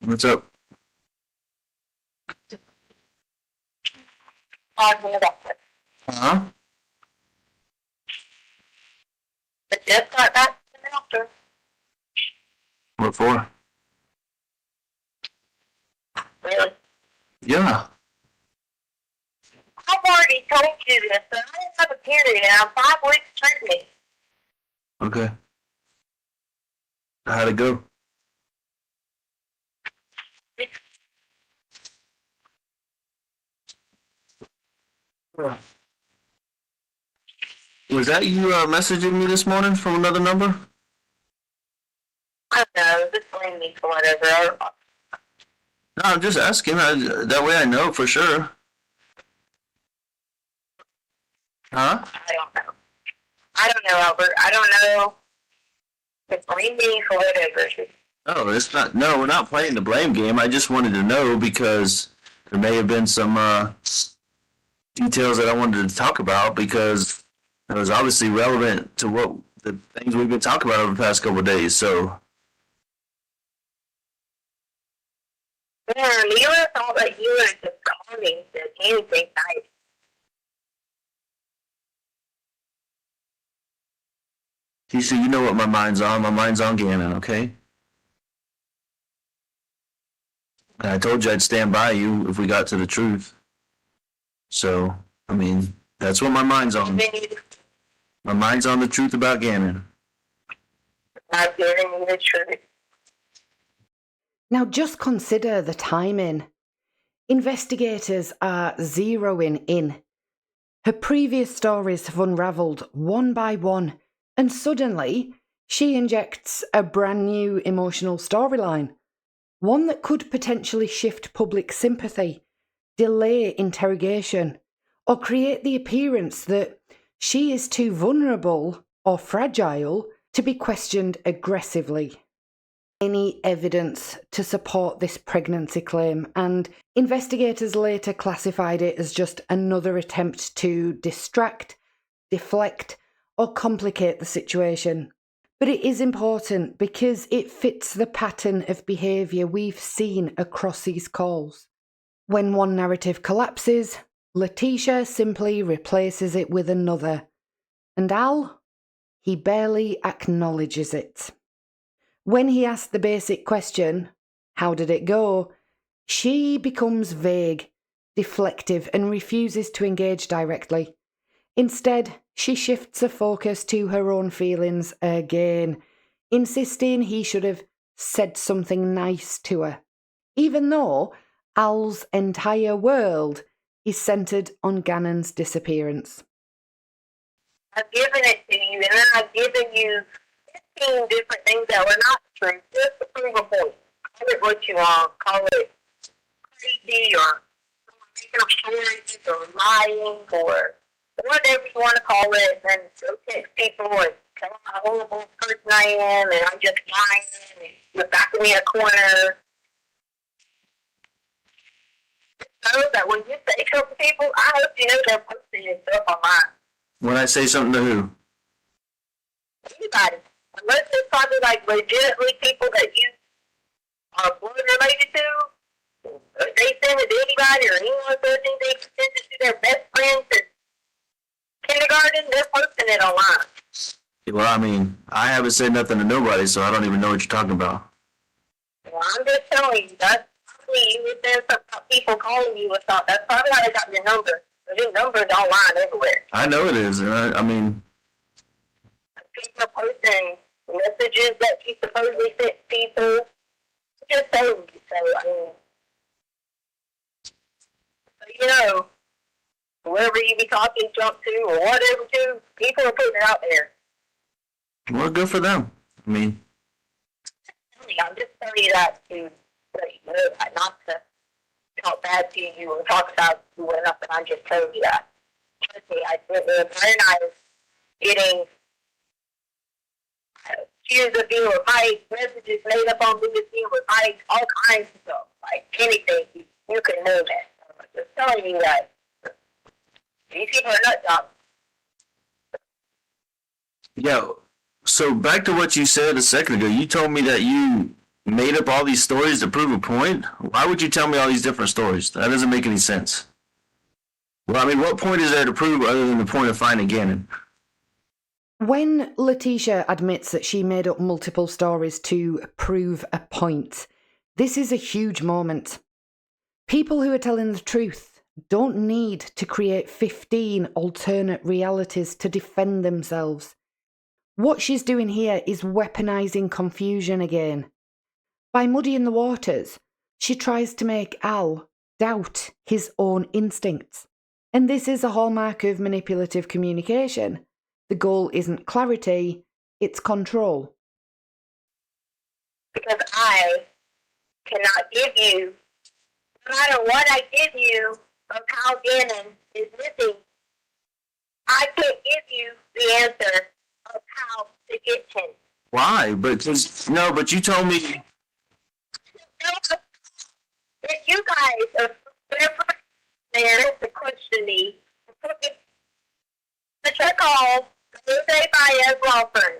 Speaker 2: What's up? Huh?
Speaker 3: The just got back to the doctor.
Speaker 2: What for?
Speaker 3: Really?
Speaker 2: Yeah.
Speaker 3: I've already told you this, but I didn't have a period and I'm 5 weeks pregnant.
Speaker 2: Okay. How'd it go? Was that you messaging me this morning from another number?
Speaker 3: I don't know. Just blame me for whatever.
Speaker 2: No, I'm just asking. That way I know for sure. Huh?
Speaker 3: I don't know, Albert. I don't know. Just blame me for whatever.
Speaker 2: Oh, it's not. No, we're not playing the blame game. I just wanted to know because there may have been some details that I wanted to talk about because it was obviously relevant to what the things we've been talking about over the past couple of days. So.
Speaker 3: Yeah, you would have thought that you would have just called me and said anything nice.
Speaker 2: Tisha, you know what my mind's on. My mind's on Gannon, okay? And I told you I'd stand by you if we got to the truth. So, I mean, that's what my mind's on. My mind's on the truth about Gannon.
Speaker 3: I'm giving you the truth.
Speaker 5: Now just consider the timing. Investigators are zeroing in. Her previous stories have unravelled one by one, and suddenly she injects a brand new emotional storyline, one that could potentially shift public sympathy, delay interrogation, or create the appearance that she is too vulnerable or fragile to be questioned aggressively. Any evidence to support this pregnancy claim, and investigators later classified it as just another attempt to distract, deflect, or complicate the situation. But it is important because it fits the pattern of behaviour we've seen across these calls. When one narrative collapses, Letecia simply replaces it with another. And Al? He barely acknowledges it. When he asks the basic question, how did it go? She becomes vague, deflective, and refuses to engage directly. Instead, she shifts her focus to her own feelings again, insisting he should have said something nice to her, even though Al's entire world is centred on Gannon's disappearance.
Speaker 3: I've given it to you, and then I've given you 15 different things that were not true, just to prove a point. Call it what you want. Call it crazy, or making up stories, or lying, or whatever you want to call it, and go text people and tell them how horrible a person I am, and I'm just lying, and you're backing me in a corner. So that when you say something to people, I hope you know they're posting your stuff online.
Speaker 2: When I say something to who?
Speaker 3: Anybody. Unless it's probably like legitimately people that you are blood related to, if they send it to anybody or anyone says anything, they send it to their best friends in kindergarten, they're posting it online.
Speaker 2: Well, I mean, I haven't said nothing to nobody, so I don't even know what you're talking about.
Speaker 3: Well, I'm just telling you, that's probably you would send some people calling you or something. That's probably how they got your number. Your number is online everywhere.
Speaker 2: I know it is, and I mean...
Speaker 3: People are posting messages that she supposedly sent people. Just so, I mean... So, you know, whoever you be talking junk to or whatever to, people are putting it out there.
Speaker 2: Well, good for them. I mean...
Speaker 3: I'm just telling you that to let you know that, not to talk bad to you or talk about you or nothing. I'm just telling you that. Trust me, Brian and I was getting accused of being with Mike, messages made up on being with Mike, all kinds of stuff. Like anything, you can know that. I'm just telling you that. These people are nut jobs.
Speaker 2: Yeah, so back to what you said a second ago. You told me that you made up all these stories to prove a point. Why would you tell me all these different stories? That doesn't make any sense. Well, I mean, what point is there to prove other than the point of finding Gannon?
Speaker 5: When Letecia admits that she made up multiple stories to prove a point, this is a huge moment. People who are telling the truth don't need to create 15 alternate realities to defend themselves. What she's doing here is weaponizing confusion again. By muddying the waters, she tries to make Al doubt his own instincts. And this is a hallmark of manipulative communication. The goal isn't clarity, it's control.
Speaker 3: Because I cannot give you, no matter what I give you of how Gannon is missing, I can't give you the answer of how to get him.
Speaker 2: Why? But you told me.
Speaker 3: If you guys are there to question me, to check all Jose Baez law firm.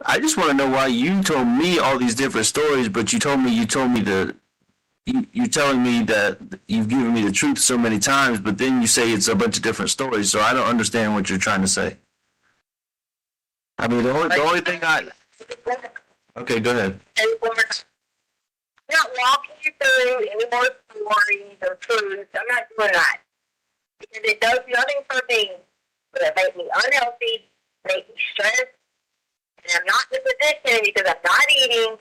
Speaker 2: I just want to know why you told me all these different stories, but you're telling me that you've given me the truth so many times, but then you say it's a bunch of different stories, so I don't understand what you're trying to say. I mean, the only thing Okay, go ahead.
Speaker 3: I'm not walking you through any more stories or truths. I'm not doing that. Because it does nothing for me but make me unhealthy, make me stressed, and I'm not in a position because I'm not eating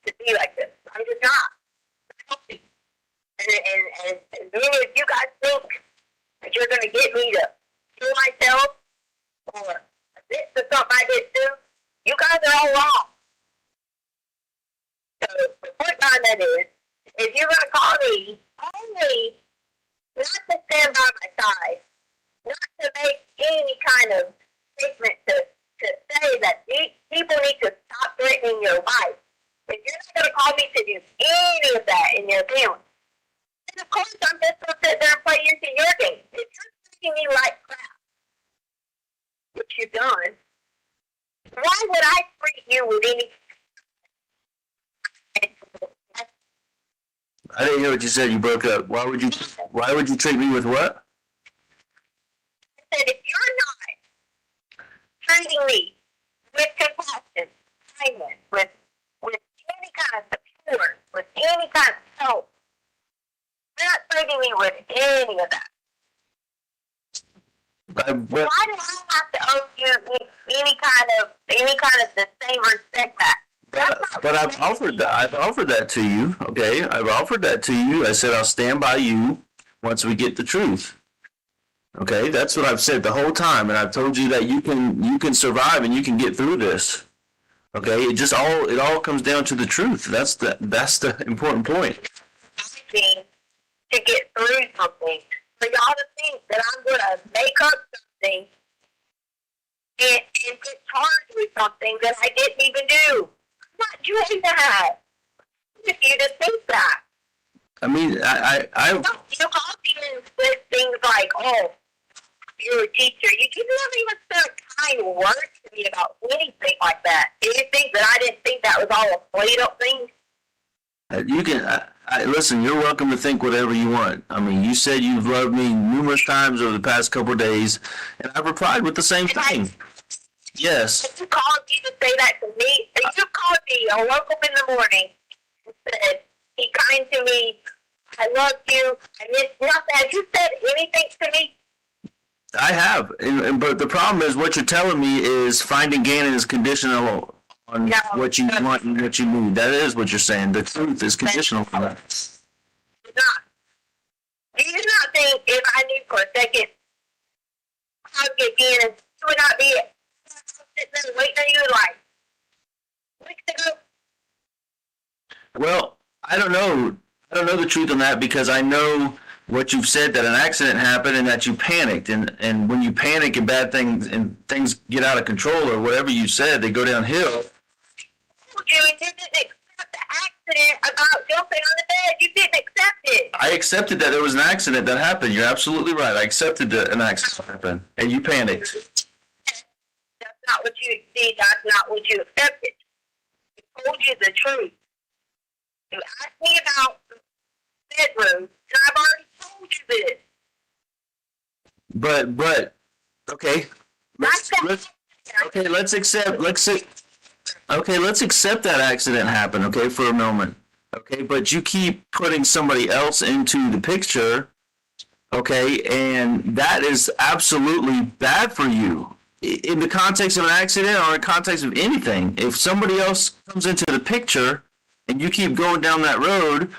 Speaker 3: to be like this. I'm just not healthy. And then if you guys think that you're going to get me to kill myself or admit to something I did too, you guys are all wrong. So the point on that is, if you're going to call me, only not to stand by my side, not to make any kind of statement to say that these people need to stop threatening your life. If you're not going to call me to do any of that in your family, then of course I'm just going to sit there and play into your game. If you're treating me like crap, which you've done, why would I treat you with any...
Speaker 2: I didn't hear what you said. You broke up. Why would you treat me with what?
Speaker 3: I said, if you're not treating me with compassion, kindness, with any kind of support, with any kind of help, you're not treating me with any of that. Why do I have to owe you any kind of the same respect back?
Speaker 2: But I've offered that. I've offered that to you. Okay, I've offered that to you. I said I'll stand by you once we get the truth. Okay, that's what I've said the whole time, and I've told you that you can survive and you can get through this. Okay, it all comes down to the truth. That's the important point.
Speaker 3: To get through something, for y'all to think that I'm going to make up something and get charged with something that I didn't even do. I'm not doing that. If you just think that.
Speaker 2: I mean,
Speaker 3: You call me with things like, oh, you're a teacher. You never even said a kind word to me about anything like that. Do you think that I didn't think that was all a played up thing?
Speaker 2: You can listen. You're welcome to think whatever you want. I mean, you said you've loved me numerous times over the past couple of days, and I've replied with the same thing. Yes.
Speaker 3: If you called me to say that to me, if you called me, I woke up in the morning and said, be kind to me, I love you, I miss nothing. Have you said anything to me?
Speaker 2: I have, but the problem is what you're telling me is finding Gannon is conditional on what you want and what you need. That is what you're saying. The truth is conditional for that.
Speaker 3: It's not. Do you not think if I knew for a second how to get Gannon, you would not be sitting there waiting on you like weeks ago?
Speaker 2: Well, I don't know the truth on that because I know what you've said, that an accident happened and that you panicked, and when you panic and bad things and things get out of control or whatever you said, they go downhill.
Speaker 3: You didn't accept the accident about jumping on the bed. You didn't accept it.
Speaker 2: I accepted that there was an accident that happened. You're absolutely right. I accepted that an accident happened, and you panicked.
Speaker 3: That's not what you did. That's not what you accepted. I told you the truth. You asked me about the bedroom, and I've already told you this.
Speaker 2: But okay. Let's accept that accident happened, okay, for a moment. Okay, but you keep putting somebody else into the picture, okay, and that is absolutely bad for you. In the context of an accident or in the context of anything, if somebody else comes into the picture and you keep going down that road,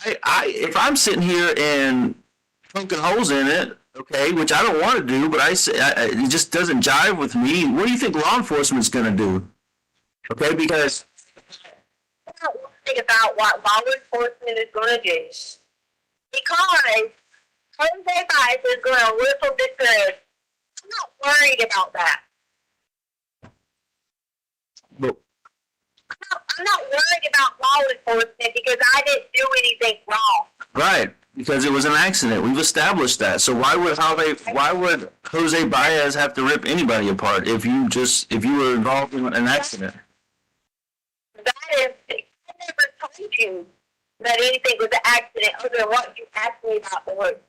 Speaker 2: if I'm sitting here and poking holes in it, Okay, which I don't want to do, but it just doesn't jive with me. What do you think law enforcement's going to do? Okay, because
Speaker 3: I'm not worried about what law enforcement is going to do. Because Jose Baez is going to whistle this good. I'm not worried about that.
Speaker 2: well,
Speaker 3: I'm not worried about law enforcement because I didn't do anything wrong.
Speaker 2: right, because it was an accident. We've established that. So why would Jose Baez have to rip anybody apart if you were involved in an accident?
Speaker 3: That is, I never told you that anything was an accident other than what you asked me about the hood.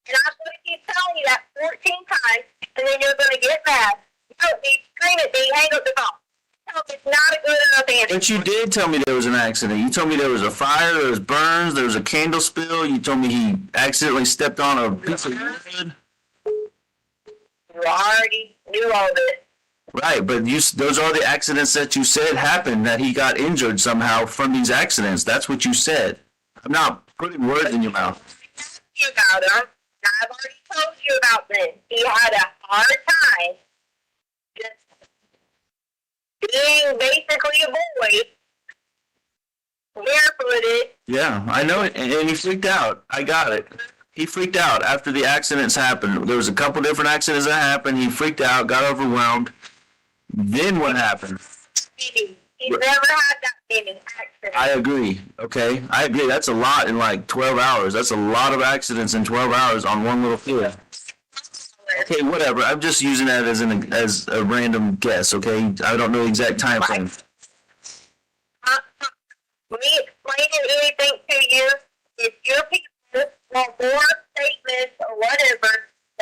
Speaker 3: And I'm going to keep telling you that 14 times, and then you're going to get mad. You scream at me, hang up the phone. Tell me it's not a good enough answer.
Speaker 2: But you did tell me there was an accident. You told me there was a fire, there was burns, there was a candle spill. You told me he accidentally stepped on a piece of wood.
Speaker 3: You already knew all this.
Speaker 2: Right, but those are the accidents that you said happened, that he got injured somehow from these accidents. That's what you said. I'm not putting words in your mouth.
Speaker 3: You about him. I've already told you about this. He had a hard time just being basically a boy, barefooted.
Speaker 2: Yeah, I know it, and he freaked out. I got it. He freaked out after the accidents happened. There was a couple different accidents that happened. He freaked out, got overwhelmed. Then what happened?
Speaker 3: He's never had that many accidents.
Speaker 2: I agree. Okay, I agree. That's a lot in like 12 hours. That's a lot of accidents in 12 hours on one little field. Okay, whatever. I'm just using that as a random guess. Okay, I don't know the exact time frame.
Speaker 3: Me explaining anything to you, if your people want more statements or whatever,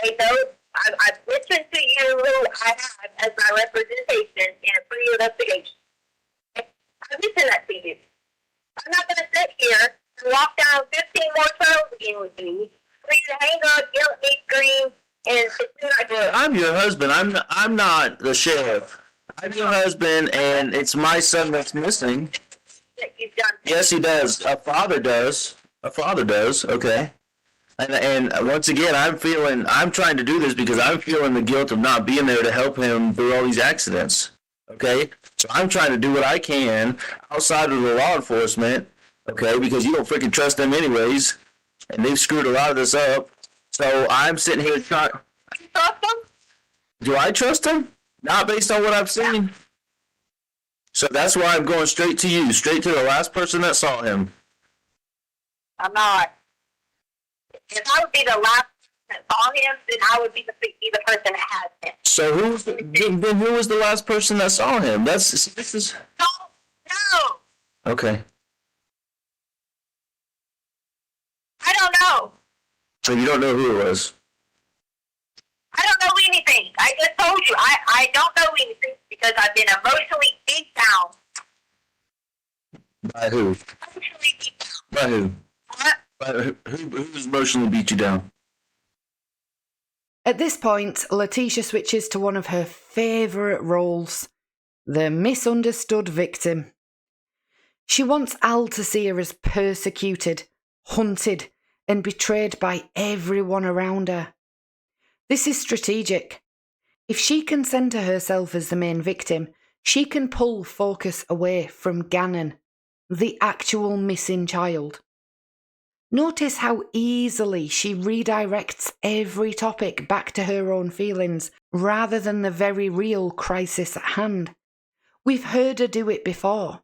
Speaker 3: they know I've listened to you who I have as my representation in a pre-investigation. I listen that to you. I'm not going to sit here and walk down 15 more trails again with you for you to hang up, yell at me, scream, and
Speaker 2: I'm your husband. I'm not the sheriff. I'm your husband, and it's my son that's missing.
Speaker 3: that you've done.
Speaker 2: Yes, he does. A father does. A father does. Okay. And once again, I'm trying to do this because I'm feeling the guilt of not being there to help him through all these accidents. Okay? So I'm trying to do what I can outside of the law enforcement, okay, because you don't freaking trust them anyways, and they've screwed a lot of this up. So I'm sitting here trying.
Speaker 3: You trust them?
Speaker 2: Do I trust him? Not based on what I've seen. So that's why I'm going straight to you, straight to the last person that saw him.
Speaker 3: I'm not. If I would be the last person that saw him, then I would be the person that has him.
Speaker 2: So then who was the last person that saw him? This is.
Speaker 3: No.
Speaker 2: Okay.
Speaker 3: I don't know.
Speaker 2: So you don't know who it was?
Speaker 3: I don't know anything. I just told you. I don't know anything because I've been emotionally beat down.
Speaker 2: By who?
Speaker 3: Emotionally beat down.
Speaker 2: By who?
Speaker 3: What?
Speaker 2: Who's emotionally beat you down?
Speaker 5: At this point, Letecia switches to one of her favourite roles, the misunderstood victim. She wants Al to see her as persecuted, hunted, and betrayed by everyone around her. This is strategic. If she can center herself as the main victim, she can pull focus away from Gannon, the actual missing child. Notice how easily she redirects every topic back to her own feelings rather than the very real crisis at hand. We've heard her do it before.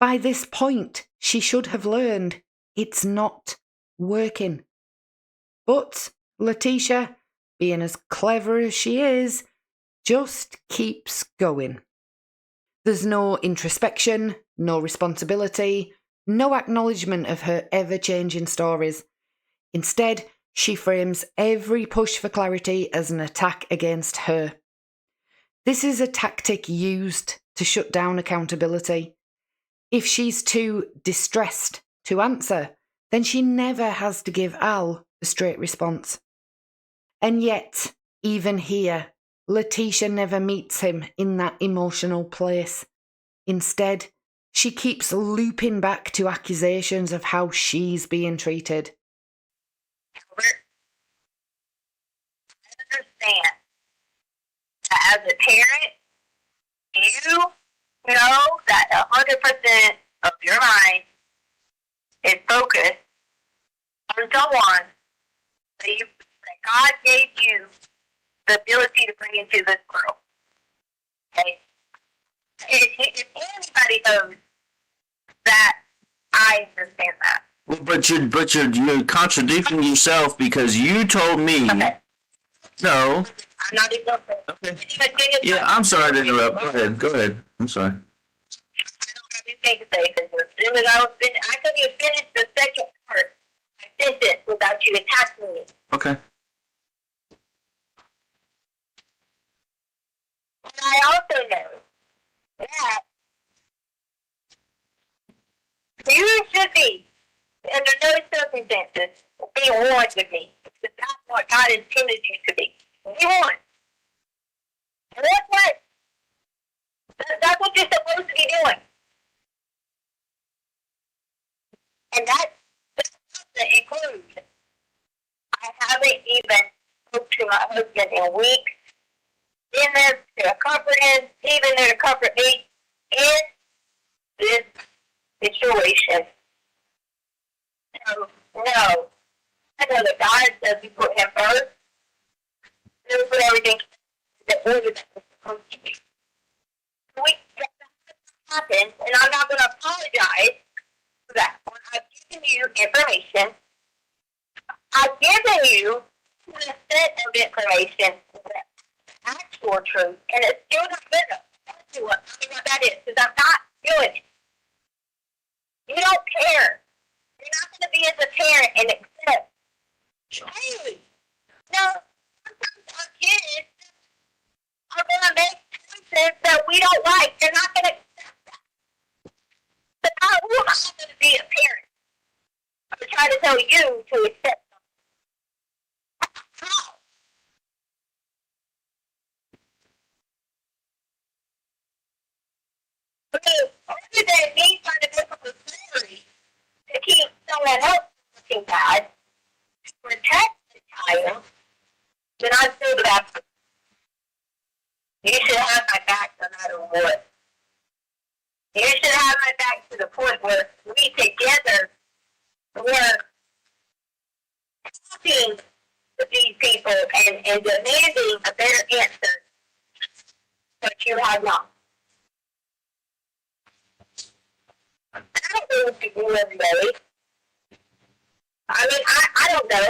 Speaker 5: By this point, she should have learned it's not working. But Letecia, being as clever as she is, just keeps going. There's no introspection, no responsibility, no acknowledgement of her ever-changing stories. Instead, she frames every push for clarity as an attack against her. This is a tactic used to shut down accountability. If she's too distressed to answer, then she never has to give Al a straight response. And yet, even here, Letecia never meets him in that emotional place. Instead, she keeps looping back to accusations of how she's being treated.
Speaker 3: Albert, understand that as a parent, you know that 100% of your mind is focused on someone that God gave you the ability to bring into this world. Okay? If anybody knows that, I understand that.
Speaker 2: Well, but you're contradicting yourself because you told me.
Speaker 3: Okay.
Speaker 2: No.
Speaker 3: I'm not even going to
Speaker 2: Okay. Yeah, I'm sorry to interrupt. Go ahead. I'm sorry.
Speaker 3: I don't have anything to say because as soon as I couldn't even finish the second part. I sent it without you attaching me.
Speaker 2: Okay.
Speaker 3: And I also know that you should be, under no circumstances, be one with me. Because that's what God intended you to be. Be one. And that's what? That's what you're supposed to be doing. And that doesn't include. I haven't even spoke to my husband in weeks. Been there to comfort him, even there to comfort me in this situation. So, no. I know that God says we put him first. He'll put everything that order that was supposed to be. That happened, and I'm not going to apologize for that. When I've given you information, I've given you a set of information that actual truth, and it's still not good enough. Tell me what that is, because I'm not doing it. You don't care. You're not going to be as a parent and accept. Hey, no, sometimes our kids are going to make choices that we don't like. They're not going to accept that. So who am I going to be a parent? I'm going to try to tell you to accept something. How? Because other than me trying to make up a story to keep someone else looking bad, to protect the child, then I feel that you should have my back no matter what. You should have my back to the point where we together were talking to these people and demanding a better answer, but you have not. I don't know what you do every day. I mean, I don't know.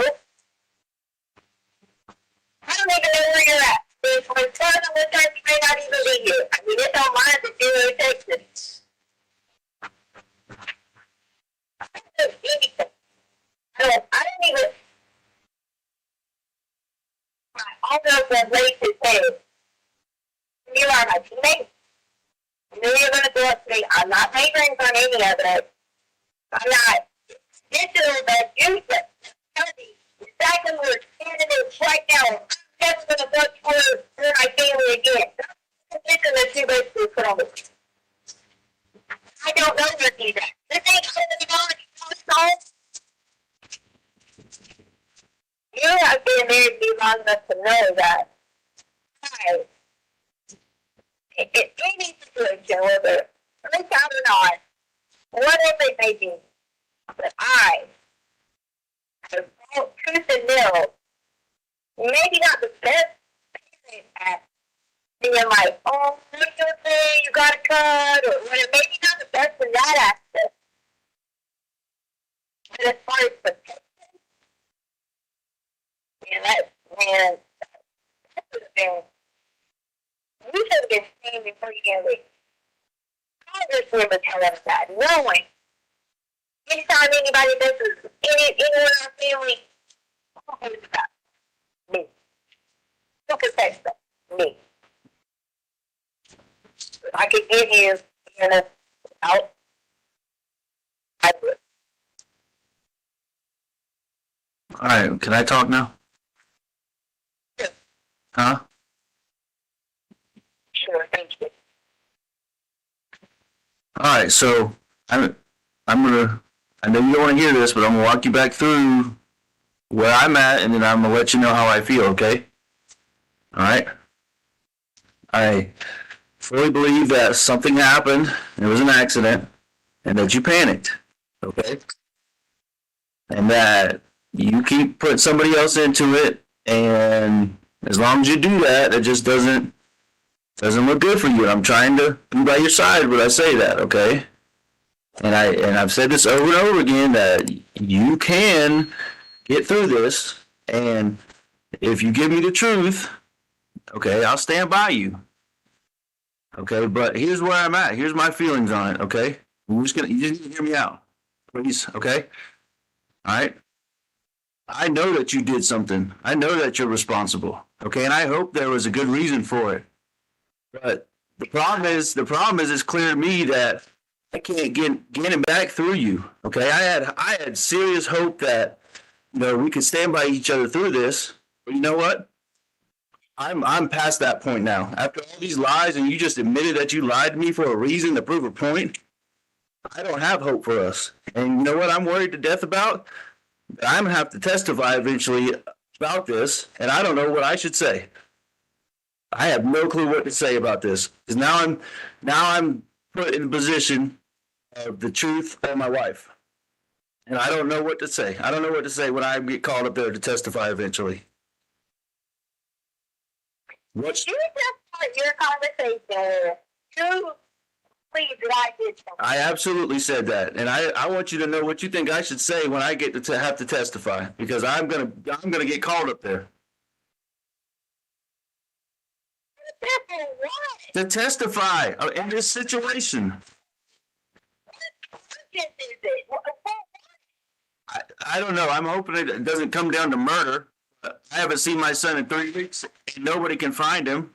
Speaker 3: I don't even know where you're at. There's one son of the church may not even be here. I mean, it's on mine to do Texas. I don't know anything. I don't even. My almost was late to say, you are my teammate. I knew you were going to go up to me. I'm not favoring on any of it. I'm not. This is that you tell me exactly where candidates right now. I'm never going to vote for my family again. This is the two basically put on this. I don't know where he's at. This ain't going on. You have been married me long enough to know that in any situation, whether it's out or not, whatever it may be, that I have fought tooth and nail, maybe not the best parent at being like, oh, look at the thing, you got to cut, or whatever, maybe not the best in that aspect. But as far as protection, that should have been, we should have been seen before you get leave. Congress would have tell us that, knowing anytime anybody misses anyone in our family, who cares about me? Who can fix that? Me. If I could give you out, I would.
Speaker 2: All right. Can I talk now?
Speaker 3: Yeah.
Speaker 2: Huh?
Speaker 3: Sure, thank you.
Speaker 2: All right. So I'm gonna. I know you don't want to hear this, but I'm gonna walk you back through where I'm at, and then I'm gonna let you know how I feel. Okay? All right. I fully believe that something happened, it was an accident, and that you panicked, okay? And that you keep putting somebody else into it, and as long as you do that, it just doesn't look good for you. And I'm trying to be by your side when I say that, okay? And I've said this over and over again that you can get through this, and if you give me the truth, okay, I'll stand by you. Okay, but here's where I'm at. Here's my feelings on it, okay? You just need to hear me out. Please, okay? All right? I know that you did something. I know that you're responsible. Okay, and I hope there was a good reason for it. But the problem is it's clear to me that I can't get him back through you. Okay, I had serious hope that we could stand by each other through this. But you know what? I'm past that point now. After all these lies, and you just admitted that you lied to me for a reason to prove a point, I don't have hope for us. And you know what I'm worried to death about? I'm going to have to testify eventually about this, and I don't know what I should say. I have no clue what to say about this, because now I'm put in the position of the truth of my wife. And I don't know what to say. I don't know what to say when I get called up there to testify eventually.
Speaker 3: You just start your conversation. True, please, that I did something.
Speaker 2: I absolutely said that, and I want you to know what you think I should say when I get to have to testify, because I'm gonna get called up there
Speaker 3: What?
Speaker 2: to testify in this situation.
Speaker 3: What is it?
Speaker 2: I don't know. I'm hoping it doesn't come down to murder. I haven't seen my son in 3 weeks, and nobody can find him.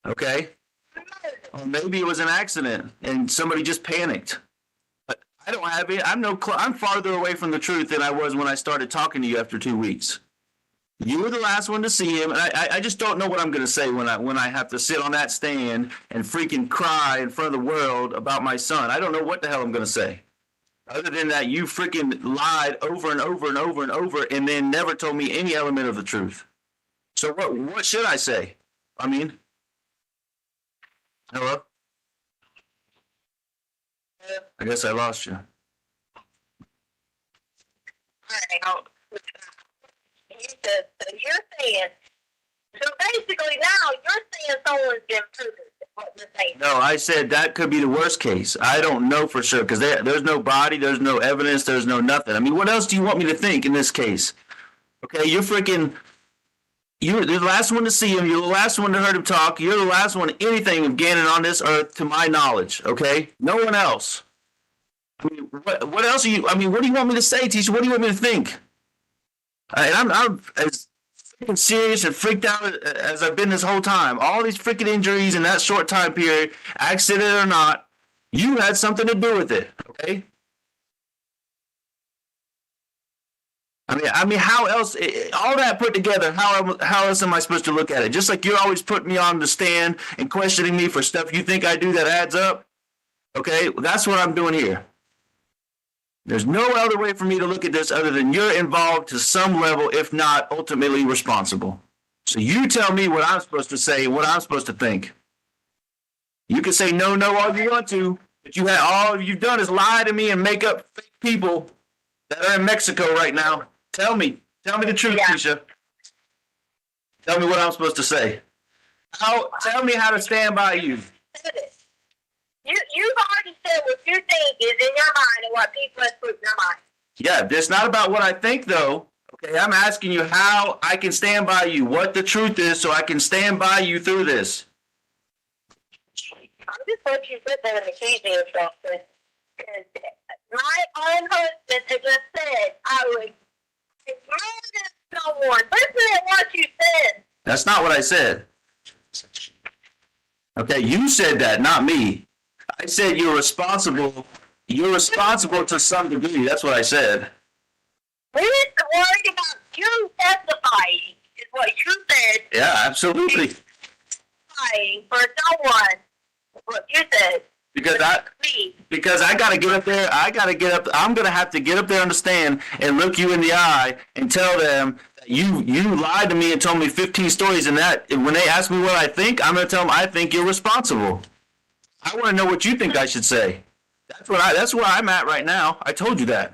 Speaker 2: Okay? Or maybe it was an accident, and somebody just panicked. But I don't have it. I'm farther away from the truth than I was when I started talking to you after 2 weeks. You were the last one to see him, and I just don't know what I'm going to say when I have to sit on that stand and freaking cry in front of the world about my son. I don't know what the hell I'm going to say. Other than that, you freaking lied over and over and over and over, and then never told me any element of the truth. So what should I say? I mean, hello? I guess I lost you.
Speaker 3: You're saying, so basically now you're saying someone's been proven. What you're saying.
Speaker 2: No, I said that could be the worst case. I don't know for sure, because there's no body, there's no evidence, there's no nothing. I mean, what else do you want me to think in this case? Okay, you're the last one to see him. You're the last one to heard him talk. You're the last one anything of Gannon on this earth, to my knowledge. Okay, no one else. I mean, what else are you? I mean, what do you want me to say, teacher? What do you want me to think? And I'm as freaking serious and freaked out as I've been this whole time. All these freaking injuries in that short time period, accident or not, you had something to do with it. Okay. I mean, how else? All that put together, how else am I supposed to look at it? Just like you're always putting me on the stand and questioning me for stuff you think I do that adds up. Okay, well, that's what I'm doing here. There's no other way for me to look at this other than you're involved to some level, if not ultimately responsible. So you tell me what I'm supposed to say and what I'm supposed to think. You can say no all you want to, but all you've done is lie to me and make up fake people that are in Mexico right now. Tell me the truth, Tisha. Tell me what I'm supposed to say. Tell me how to stand by you.
Speaker 3: You've already said what you think is in your mind and what people have put in their mind.
Speaker 2: Yeah, it's not about what I think, though. Okay, I'm asking you how I can stand by you, what the truth is, so I can stand by you through this.
Speaker 3: I'm just what you sit there and accusing yourself. Because my own husband had just said I would murder someone. Listen to what you said.
Speaker 2: That's not what I said. Okay, you said that, not me. I said you're responsible. You're responsible to some degree. That's what I said.
Speaker 3: We were worried about you testifying, is what you said.
Speaker 2: Yeah, absolutely.
Speaker 3: Testifying for someone, is what you said.
Speaker 2: Because I gotta get up there. I'm gonna have to get up there on the stand and look you in the eye and tell them You lied to me and told me 15 stories, and that when they ask me what I think, I'm going to tell them I think you're responsible. I want to know what you think I should say. That's where I'm at right now. I told you that.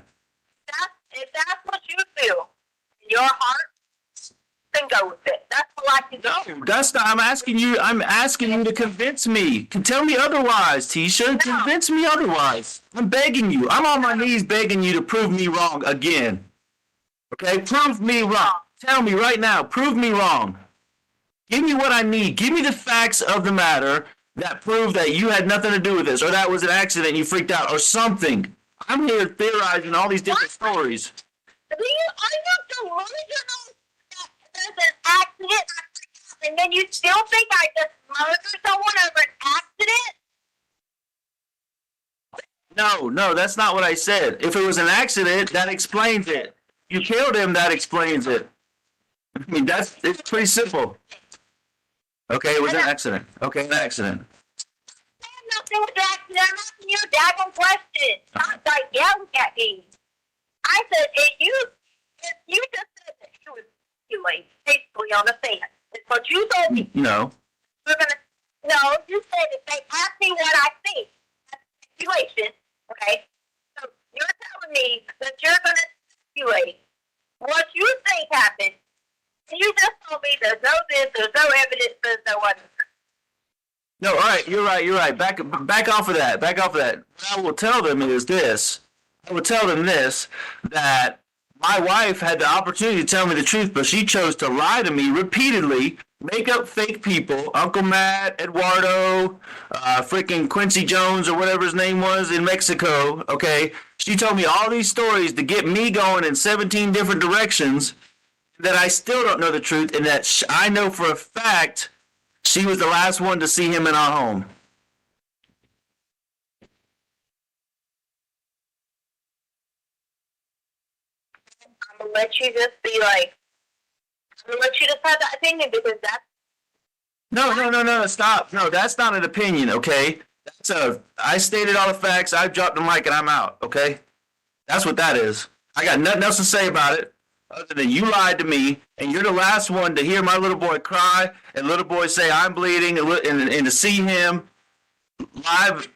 Speaker 3: If that's what you feel in your heart, then go with it. That's all I can do.
Speaker 2: No, that's not. I'm asking you to convince me. Tell me otherwise, Tisha. Convince me otherwise. I'm begging you. I'm on my knees begging you to prove me wrong again. Okay, prove me wrong. Tell me right now. Prove me wrong. Give me what I need. Give me the facts of the matter that prove that you had nothing to do with this, or that was an accident and you freaked out, or something. I'm here theorizing all these different stories.
Speaker 3: Are you delusional that there's an accident and then you still think I just murdered someone over an accident?
Speaker 2: No, that's not what I said. If it was an accident, that explains it. You killed him, that explains it. I mean, it's pretty simple. Okay, it was an accident. Okay, an accident.
Speaker 3: I have nothing with the accident. I'm asking you a daggone question. Not like yelling at me. I said, if you just said that you was doing basically on the stand. It's what you told me.
Speaker 2: No.
Speaker 3: No, you said if they ask me what I think, that's speculation, okay? So you're telling me that you're going to speculate what you think happened. And you just told me there's no this, there's no evidence, there's no other.
Speaker 2: No, all right, you're right. Back off of that. What I will tell them is this. I will tell them this, that my wife had the opportunity to tell me the truth, but she chose to lie to me repeatedly, make up fake people, Uncle Matt, Eduardo, freaking Quincy Jones or whatever his name was in Mexico, okay? She told me all these stories to get me going in 17 different directions, that I still don't know the truth, and that I know for a fact she was the last one to see him in our home.
Speaker 3: I'm going to let you just be like, I'm going to let you just have that opinion because that's...
Speaker 2: No, stop. No, that's not an opinion, okay? I stated all the facts, I dropped the mic, and I'm out, okay? That's what that is. I got nothing else to say about it. Other than you lied to me, and you're the last one to hear my little boy cry, and little boy say I'm bleeding, and to see him live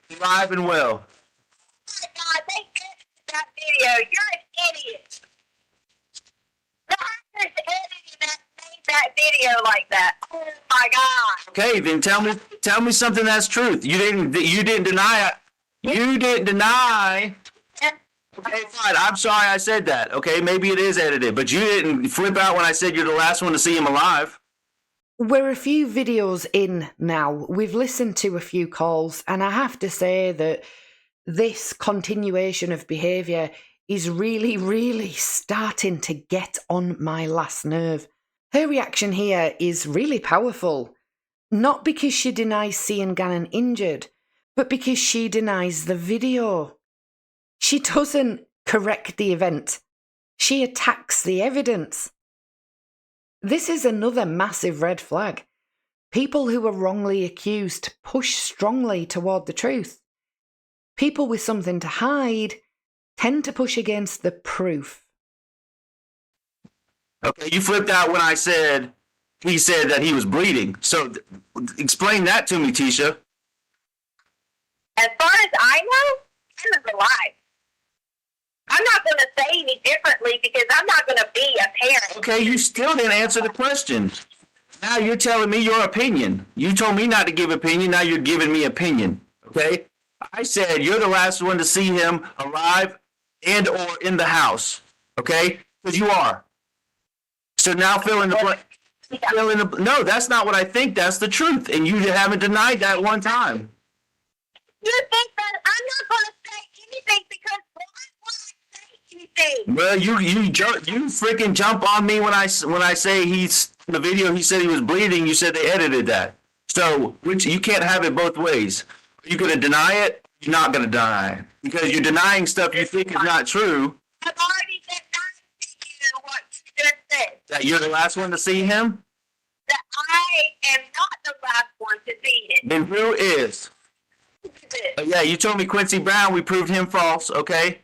Speaker 2: and well.
Speaker 3: Oh my God, they edited that video. You're an idiot. The actors edited that video like that. Oh my God.
Speaker 2: Okay, then tell me something that's truth. You didn't deny it. You didn't deny. Okay, fine. I'm sorry I said that. Okay, maybe it is edited, but you didn't flip out when I said you're the last one to see him alive.
Speaker 5: We're a few videos in now. We've listened to a few calls, and I have to say that this continuation of behaviour is really, really starting to get on my last nerve. Her reaction here is really powerful. Not because she denies seeing Gannon injured, but because she denies the video. She doesn't correct the event. She attacks the evidence. This is another massive red flag. People who are wrongly accused push strongly toward the truth. People with something to hide tend to push against the proof.
Speaker 2: Okay, you flipped out when I said he said that he was bleeding. So explain that to me, Tisha.
Speaker 3: As far as I know, he was alive. I'm not going to say any differently because I'm not going to be a parent.
Speaker 2: Okay, you still didn't answer the question. Now you're telling me your opinion. You told me not to give opinion, now you're giving me opinion. Okay? I said you're the last one to see him alive and or in the house. Okay? Because you are. So now fill in the blank. No, that's not what I think. That's the truth. And you haven't denied that one time.
Speaker 3: You think that I'm not going to say anything because why would I say anything?
Speaker 2: Well, you freaking jump on me when I say he's in the video. He said he was bleeding. You said they edited that. So you can't have it both ways. Are you going to deny it? You're not going to deny it because you're denying stuff you think is not true.
Speaker 3: I've already denied to you what you just said.
Speaker 2: That you're the last one to see him?
Speaker 3: That I am not the last one to see him.
Speaker 2: Then who is? Yeah, you told me Quincy Brown. We proved him false. Okay,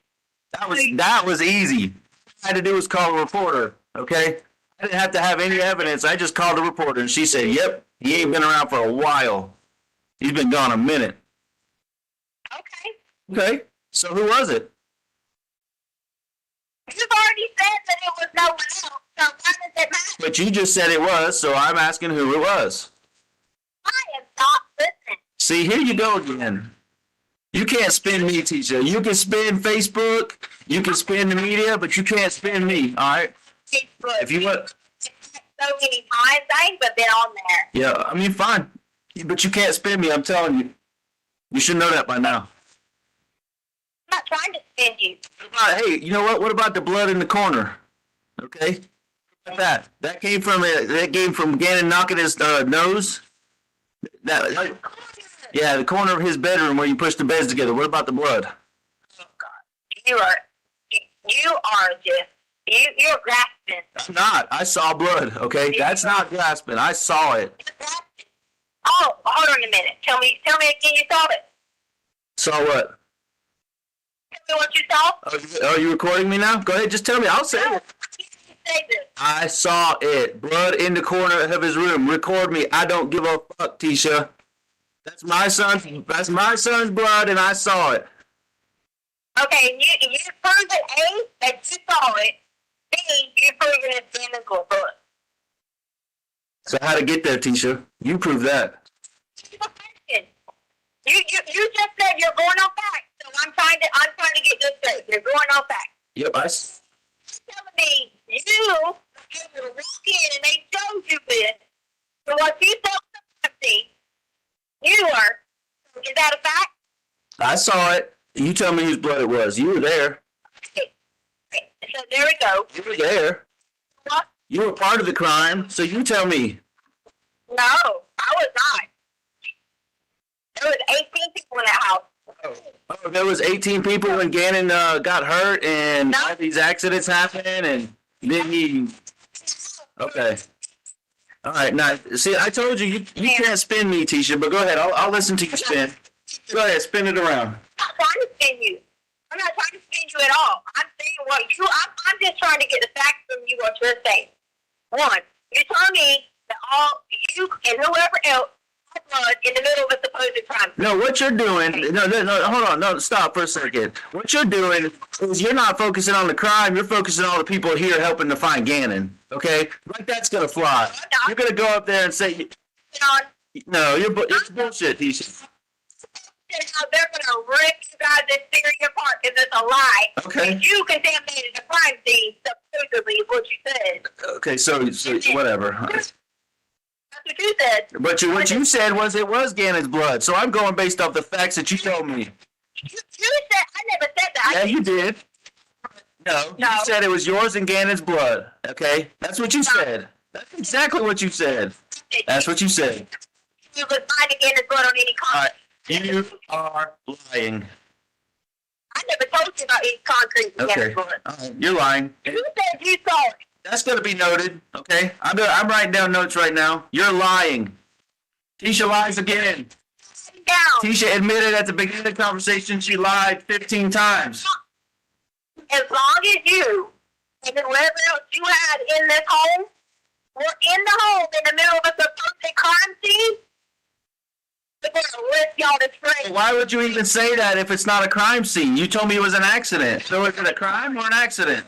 Speaker 2: that was easy. All I had to do was call a reporter. Okay, I didn't have to have any evidence. I just called the reporter, and she said, "Yep, he ain't been around for a while. He's been gone a minute."
Speaker 3: Okay.
Speaker 2: Okay, so who was it?
Speaker 3: You've already said that it was no one else, so why does it matter?
Speaker 2: But you just said it was, so I'm asking who it was.
Speaker 3: I am not listening.
Speaker 2: See, here you go again. You can't spin me, Letecia. You can spin Facebook, you can spin the media, but you can't spin me, all right?
Speaker 3: Facebook.
Speaker 2: If you want,
Speaker 3: So many times, I ain't even been on there.
Speaker 2: yeah, I mean, fine. But you can't spin me, I'm telling you. You should know that by now.
Speaker 3: I'm not trying to spin you.
Speaker 2: Hey, you know what? What about the blood in the corner? Okay? What about that? That came from Gannon knocking his nose. Yeah, the corner of his bedroom where you push the beds together. What about the blood?
Speaker 3: Oh God, you're grasping.
Speaker 2: I'm not. I saw blood. Okay, that's not grasping. I saw it.
Speaker 3: Oh, hold on a minute. Tell me again you saw it.
Speaker 2: Saw what?
Speaker 3: Tell me what you saw.
Speaker 2: Are you recording me now? Go ahead, just tell me. I'll say it.
Speaker 3: Say this.
Speaker 2: I saw it. Blood in the corner of his room. Record me. I don't give a fuck, Letecia. That's my son's blood, and I saw it.
Speaker 3: Okay, you proved it, A, that you saw it. B, you proved it identical blood.
Speaker 2: So how to get there, Letecia? You prove that.
Speaker 3: You just said you're going on facts, so I'm trying to get this straight. You're going on facts.
Speaker 2: Yep,
Speaker 3: You're telling me you were able to walk in and they showed you this. So what you saw something, you are. Is that a fact?
Speaker 2: I saw it. You tell me whose blood it was. You were there.
Speaker 3: Okay. So there we go.
Speaker 2: You were there.
Speaker 3: What?
Speaker 2: You were part of the crime, so you tell me.
Speaker 3: No, I was not. There was 18 people in that house.
Speaker 2: Oh, there was 18 people when Gannon got hurt and all these accidents happened, and then he... Okay. All right, now, see, I told you can't spin me, Letecia, but go ahead. I'll listen to you spin. Go ahead, spin it around.
Speaker 3: I'm not trying to spin you. I'm not trying to spin you at all. I'm saying I'm just trying to get the facts from you what you're saying. One, you told me that all you and whoever else had blood in the middle of a supposed crime.
Speaker 2: No, what you're doing... No, hold on. No, stop for a second. What you're doing is you're not focusing on the crime. You're focusing on the people here helping to find Gannon. Okay? Like that's going to fly. You're going to go up there and say... No, it's bullshit, Letecia.
Speaker 3: They're going to rip you guys this theory apart because it's a lie.
Speaker 2: Okay.
Speaker 3: And you contaminated the crime scene, supposedly, is what you said.
Speaker 2: Okay, so whatever.
Speaker 3: That's what you said.
Speaker 2: But what you said was it was Gannon's blood, so I'm going based off the facts that you told me.
Speaker 3: You said, I never said that.
Speaker 2: Yeah, you did. No, you said it was yours and Gannon's blood, okay? That's what you said. That's exactly what you said. That's what you said.
Speaker 3: You was finding Gannon's blood on any
Speaker 2: All right,
Speaker 3: concrete.
Speaker 2: you are lying.
Speaker 3: I never told you about any concrete with
Speaker 2: Okay,
Speaker 3: Gannon's blood.
Speaker 2: all right, you're lying.
Speaker 3: You said you saw it.
Speaker 2: That's going to be noted, okay? I'm writing down notes right now. You're lying. Letecia lies again.
Speaker 3: Down.
Speaker 2: Letecia admitted at the beginning of the conversation she lied 15 times.
Speaker 3: As long as you and whoever else you had in this home were in the home in the middle of a supposed crime scene, they're going to lift y'all to straight.
Speaker 2: Why would you even say that if it's not a crime scene? You told me it was an accident. So is it a crime or an accident?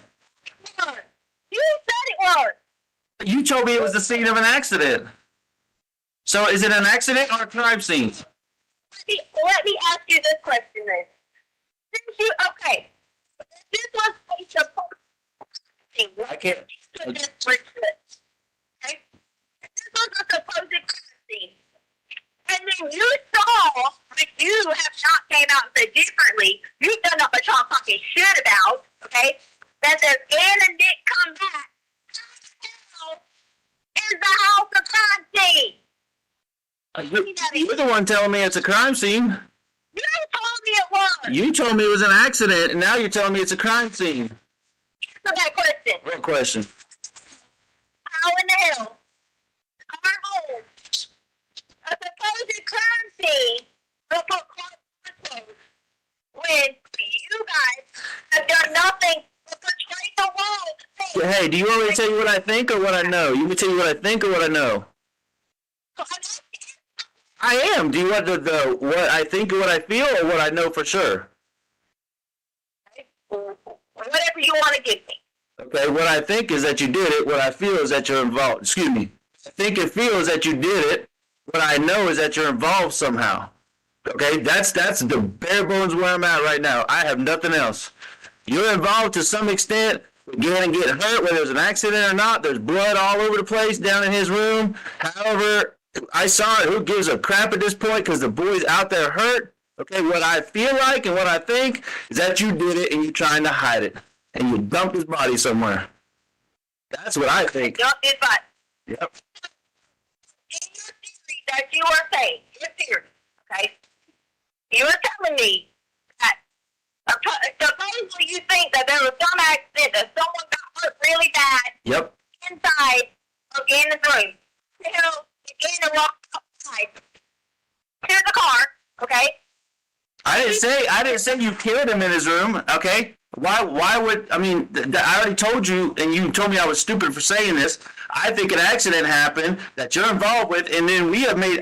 Speaker 3: You said it was.
Speaker 2: You told me it was the scene of an accident. So is it an accident or a crime scene?
Speaker 3: Let me ask you this question then. Okay. This was a supposed scene.
Speaker 2: I can't.
Speaker 3: Okay. This was a supposed crime scene. And then you saw, but you have not came out and said differently. You've done up a talk talking shit about, okay? That says Ann and Nick come back. Is the house a crime scene?
Speaker 2: You're the one telling me it's a crime scene.
Speaker 3: You told me it was.
Speaker 2: You told me it was an accident, and now you're telling me it's a crime scene.
Speaker 3: So that question.
Speaker 2: What question?
Speaker 3: How in the hell our home, a supposed crime scene, will put clothes when you guys have done nothing but portray the world?
Speaker 2: Hey, do you want me to tell you what I think or what I know? You want me to tell you what I think or what I know? I am. Do you want the what I think or what I feel or what I know for sure?
Speaker 3: Whatever you want to give me.
Speaker 2: Okay, what I think is that you did it. What I feel is that you're involved. Excuse me. I think and feel is that you did it. What I know is that you're involved somehow. Okay, that's the bare bones where I'm at right now. I have nothing else. You're involved to some extent. Gannon get hurt, whether there's an accident or not. There's blood all over the place down in his room. However, I saw it. Who gives a crap at this point? Because the boy's out there hurt. Okay, what I feel like and what I think is that you did it and you're trying to hide it. And you dumped his body somewhere. That's what I think.
Speaker 3: Dumped his body.
Speaker 2: Yep.
Speaker 3: In your theory that you are saying, your theory, okay? You are telling me that supposedly you think that there was some accident that someone got hurt really bad.
Speaker 2: Yep.
Speaker 3: Inside of Gannon's room. Gannon walked outside to the car, okay?
Speaker 2: I didn't say you killed him in his room, okay? Why would, I mean, I already told you, and you told me I was stupid for saying this. I think an accident happened that you're involved with, and then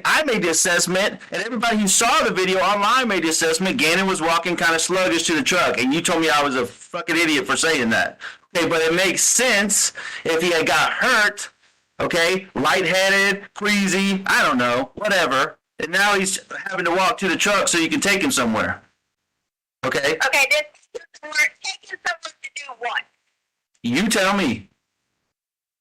Speaker 2: I made the assessment, and everybody who saw the video online made the assessment. Gannon was walking kind of sluggish to the truck, and you told me I was a fucking idiot for saying that. Okay, but it makes sense if he had got hurt, okay, lightheaded, queasy, I don't know, whatever, and now he's having to walk to the truck so you can take him somewhere. Okay?
Speaker 3: Okay, this we're taking someone to do what?
Speaker 2: You tell me.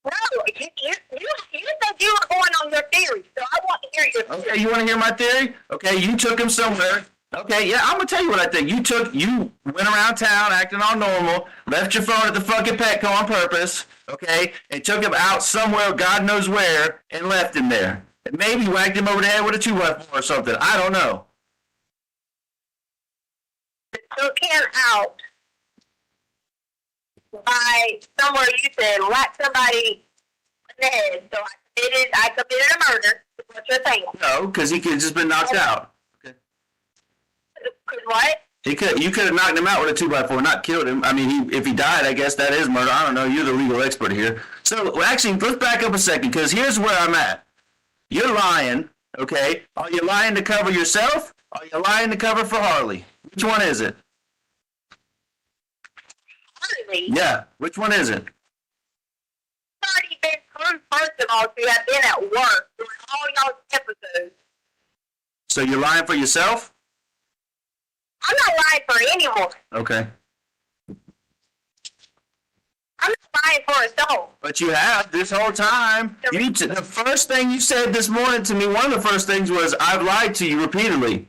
Speaker 3: No, you said you were going on your theory, so I want to hear your theory.
Speaker 2: Okay, you want to hear my theory? Okay, you took him somewhere. Okay, yeah, I'm gonna tell you what I think. You went around town acting all normal, left your phone at the fucking Petco on purpose, okay, and took him out somewhere, God knows where, and left him there. And maybe whacked him over the head with a 2x4 or something. I don't know.
Speaker 3: Took him out by somewhere you said whack somebody in the head. So I committed a murder. Is what you're saying?
Speaker 2: No, because he could have just been knocked out. Okay.
Speaker 3: Cause what?
Speaker 2: You could have knocked him out with a 2x4, not killed him. I mean, if he died, I guess that is murder. I don't know. You're the legal expert here. So actually, let's back up a second, because here's where I'm at. You're lying, okay? Are you lying to cover yourself? Or are you lying to cover for Harley? Which one is it?
Speaker 3: Harley?
Speaker 2: Yeah, which one is it?
Speaker 3: I've already been proof, first of all, to have been at work during all y'all's episodes.
Speaker 2: So you're lying for yourself?
Speaker 3: I'm not lying for anyone.
Speaker 2: Okay.
Speaker 3: I'm not lying for a soul.
Speaker 2: But you have this whole time. The first thing you said this morning to me, one of the first things was, I've lied to you repeatedly.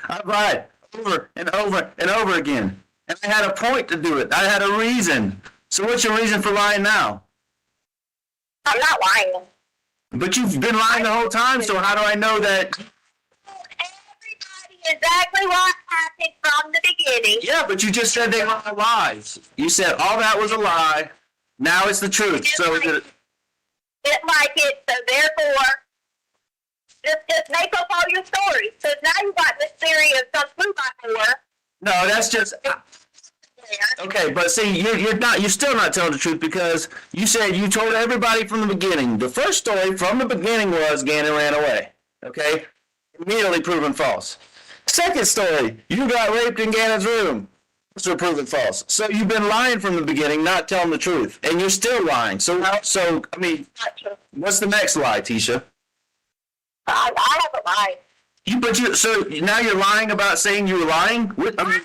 Speaker 2: I've lied over and over and over again. And I had a point to do it. I had a reason. So what's your reason for lying now?
Speaker 3: I'm not lying.
Speaker 2: But you've been lying the whole time, so how do I know that?
Speaker 3: Everybody exactly what happened from the beginning.
Speaker 2: Yeah, but you just said they were all lies. You said all that was a lie. Now it's the truth. So is it?
Speaker 3: Didn't like it, so therefore, just make up all your stories. Because now you got this theory of some 2x4.
Speaker 2: No, that's just. Okay, but see, you're still not telling the truth, because you said you told everybody from the beginning. The first story from the beginning was Gannon ran away. Okay, immediately proven false. Second story, you got raped in Gannon's room. Also proven false. So you've been lying from the beginning, not telling the truth, and you're still lying. So I mean, what's the next lie, Tisha?
Speaker 3: I haven't lied.
Speaker 2: So now you're lying about saying you were lying? I mean,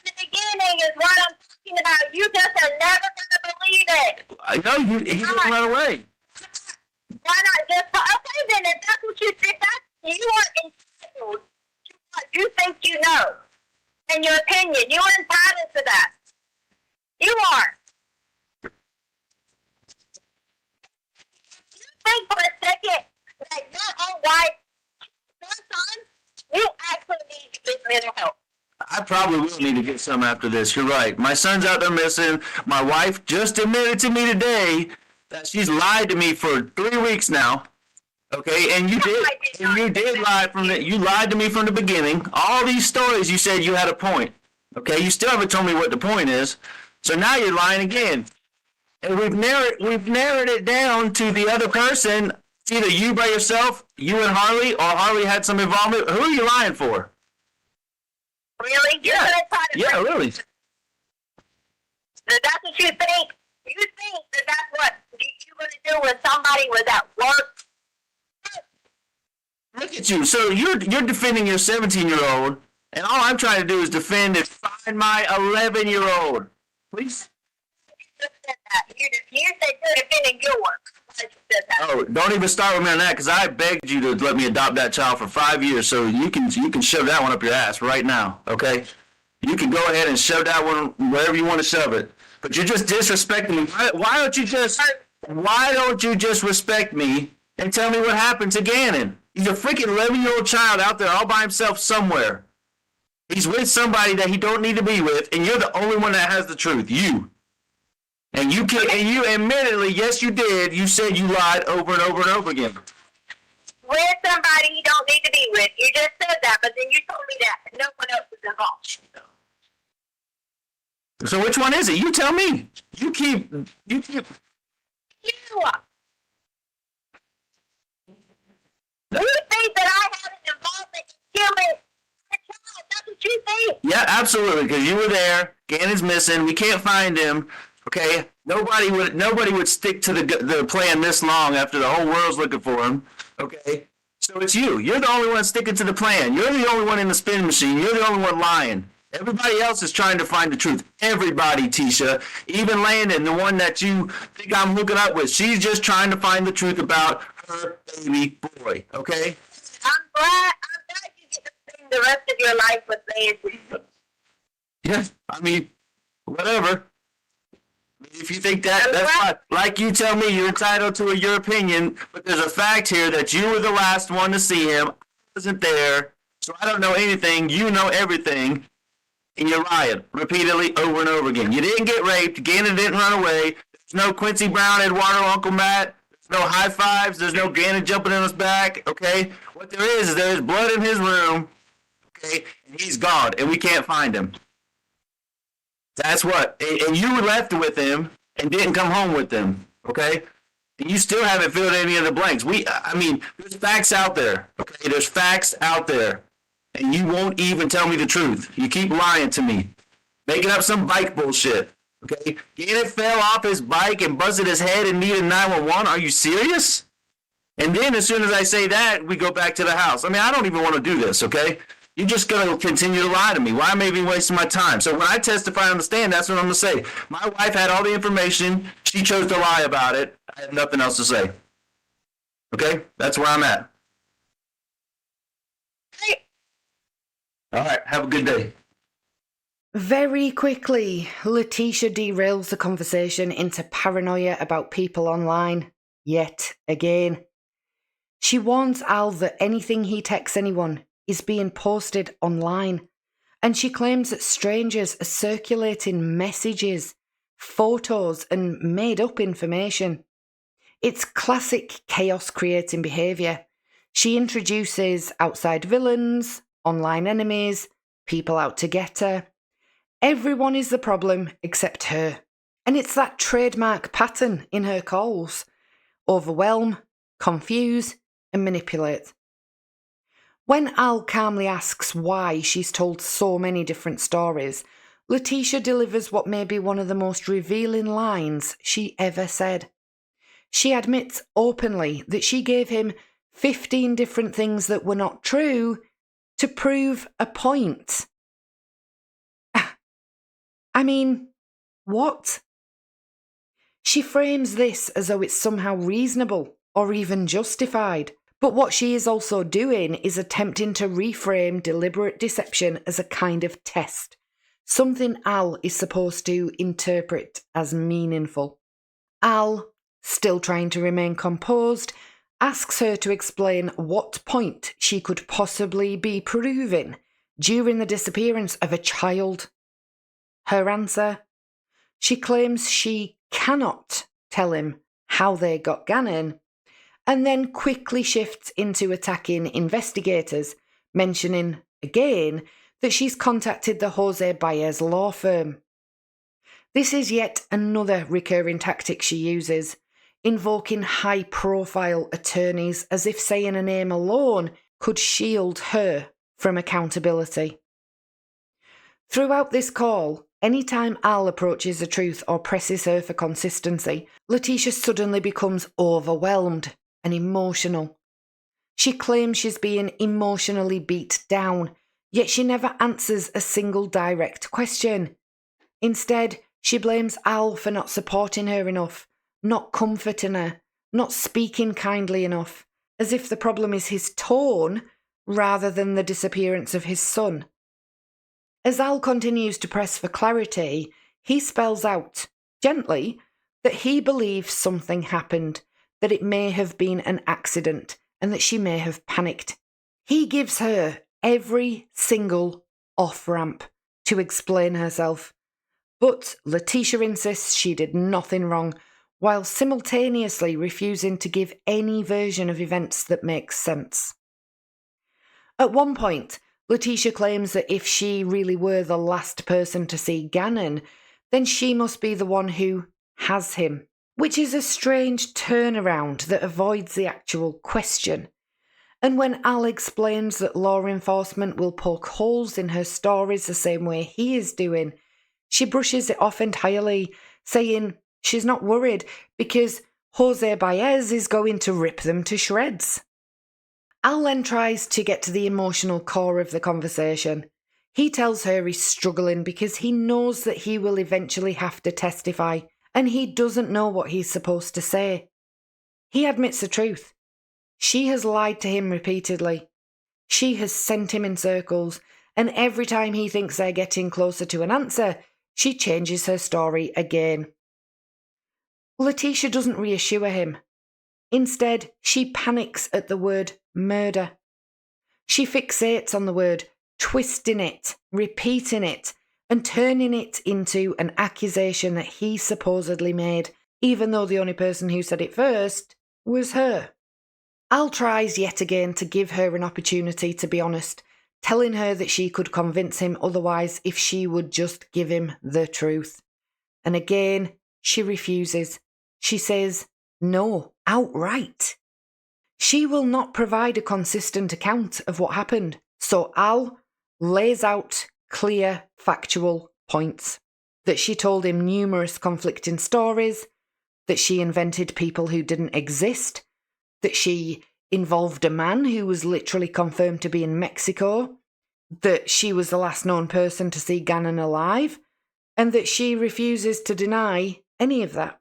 Speaker 3: the beginning is what I'm talking about. You just are never going to believe it.
Speaker 2: I know he didn't run away.
Speaker 3: Why not just, okay then, if that's what you think, you are entitled to what you think you know. And your opinion, you are entitled to that. You are. You think for a second that your own wife, your son, you actually need to get mental health.
Speaker 2: I probably will need to get some after this. You're right. My son's out there missing. My wife just admitted to me today that she's lied to me for 3 weeks now. Okay, and you did lie you lied to me from the beginning. All these stories, you said you had a point. Okay, you still haven't told me what the point is. So now you're lying again. And we've narrowed it down to the other person. It's either you by yourself, you and Harley, or Harley had some involvement. Who are you lying for?
Speaker 3: Really?
Speaker 2: Yeah. Yeah, really.
Speaker 3: So that's what you think? You think that that's what you're going to do when somebody was at work?
Speaker 2: Look at you. So you're defending your 17-year-old, and all I'm trying to do is defend and find my 11-year-old. Please.
Speaker 3: You said that. You said you're defending your work.
Speaker 2: Oh, don't even start with me on that, because I begged you to let me adopt that child for 5 years, so you can shove that one up your ass right now, okay? You can go ahead and shove that one wherever you want to shove it. But you're just disrespecting me. Why don't you just respect me and tell me what happened to Gannon? He's a freaking 11-year-old child out there all by himself somewhere. He's with somebody that he don't need to be with, and you're the only one that has the truth. You. And you admittedly, yes, you did. You said you lied over and over and over again.
Speaker 3: With somebody you don't need to be with. You just said that, but then you told me that no one else was involved.
Speaker 2: So which one is it? You tell me. You keep.
Speaker 3: You.
Speaker 2: You
Speaker 3: think that I had an involvement in killing a child? That's what you think?
Speaker 2: Yeah, absolutely. Because you were there. Gannon's missing. We can't find him. Okay. Nobody would stick to the plan this long after the whole world's looking for him. Okay. So it's you. You're the only one sticking to the plan. You're the only one in the spin machine. You're the only one lying. Everybody else is trying to find the truth. Everybody, Tisha. Even Landon, the one that you think I'm hooking up with. She's just trying to find the truth about her baby boy. Okay?
Speaker 3: I'm glad you get to spend the rest of your life with Landon.
Speaker 2: Yeah, I mean, whatever. If you think that's fine. Like you tell me, you're entitled to your opinion, but there's a fact here that you were the last one to see him. I wasn't there, so I don't know anything. You know everything. And you're lying repeatedly over and over again. You didn't get raped. Gannon didn't run away. There's no Quincy Brown, Eduardo, Uncle Matt. There's no high fives. There's no Gannon jumping on his back. Okay? What there is there's blood in his room. Okay? And he's gone, and we can't find him. That's what. And you were left with him and didn't come home with him. Okay? And you still haven't filled any of the blanks. There's facts out there. Okay? There's facts out there. And you won't even tell me the truth. You keep lying to me. Making up some bike bullshit. Okay? Gannon fell off his bike and busted his head and needed 911. Are you serious? And then as soon as I say that, we go back to the house. I don't even want to do this, okay? You're just going to continue to lie to me. Why am I even wasting my time? So when I testify on the stand, that's what I'm going to say. My wife had all the information. She chose to lie about it. I have nothing else to say. Okay? That's where I'm at. All right. Have a good day.
Speaker 5: Very quickly, Letecia derails the conversation into paranoia about people online, yet again. She warns Al that anything he texts anyone is being posted online, and she claims that strangers are circulating messages, photos, and made-up information. It's classic chaos-creating behaviour. She introduces outside villains, online enemies, people out to get her. Everyone is the problem except her. And it's that trademark pattern in her calls. Overwhelm, confuse, and manipulate. When Al calmly asks why she's told so many different stories, Letecia delivers what may be one of the most revealing lines she ever said. She admits openly that she gave him 15 different things that were not true to prove a point. What? She frames this as though it's somehow reasonable or even justified. But what she is also doing is attempting to reframe deliberate deception as a kind of test, something Al is supposed to interpret as meaningful. Al, still trying to remain composed, asks her to explain what point she could possibly be proving during the disappearance of a child. Her answer? She claims she cannot tell him how they got Gannon, and then quickly shifts into attacking investigators, mentioning, again, that she's contacted the Jose Baez law firm. This is yet another recurring tactic she uses, invoking high-profile attorneys as if saying a name alone could shield her from accountability. Throughout this call, anytime Al approaches the truth or presses her for consistency, Letecia suddenly becomes overwhelmed and emotional. She claims she's being emotionally beat down, yet she never answers a single direct question. Instead, she blames Al for not supporting her enough, not comforting her, not speaking kindly enough, as if the problem is his tone rather than the disappearance of his son. As Al continues to press for clarity, he spells out, gently, that he believes something happened, that it may have been an accident, and that she may have panicked. He gives her every single off-ramp to explain herself. But Letecia insists she did nothing wrong, while simultaneously refusing to give any version of events that makes sense. At one point, Letecia claims that if she really were the last person to see Gannon, then she must be the one who has him, which is a strange turnaround that avoids the actual question. And when Al explains that law enforcement will poke holes in her stories the same way he is doing, she brushes it off entirely, saying she's not worried because Jose Baez is going to rip them to shreds. Al then tries to get to the emotional core of the conversation. He tells her he's struggling because he knows that he will eventually have to testify, and he doesn't know what he's supposed to say. He admits the truth. She has lied to him repeatedly. She has sent him in circles, and every time he thinks they're getting closer to an answer, she changes her story again. Letecia doesn't reassure him. Instead, she panics at the word murder. She fixates on the word, twisting it, repeating it, and turning it into an accusation that he supposedly made, even though the only person who said it first was her. Al tries yet again to give her an opportunity to be honest, telling her that she could convince him otherwise if she would just give him the truth. And again, she refuses. She says no, outright. She will not provide a consistent account of what happened, so Al lays out clear, factual points. That she told him numerous conflicting stories, that she invented people who didn't exist, that she involved a man who was literally confirmed to be in Mexico, that she was the last known person to see Gannon alive, and that she refuses to deny any of that.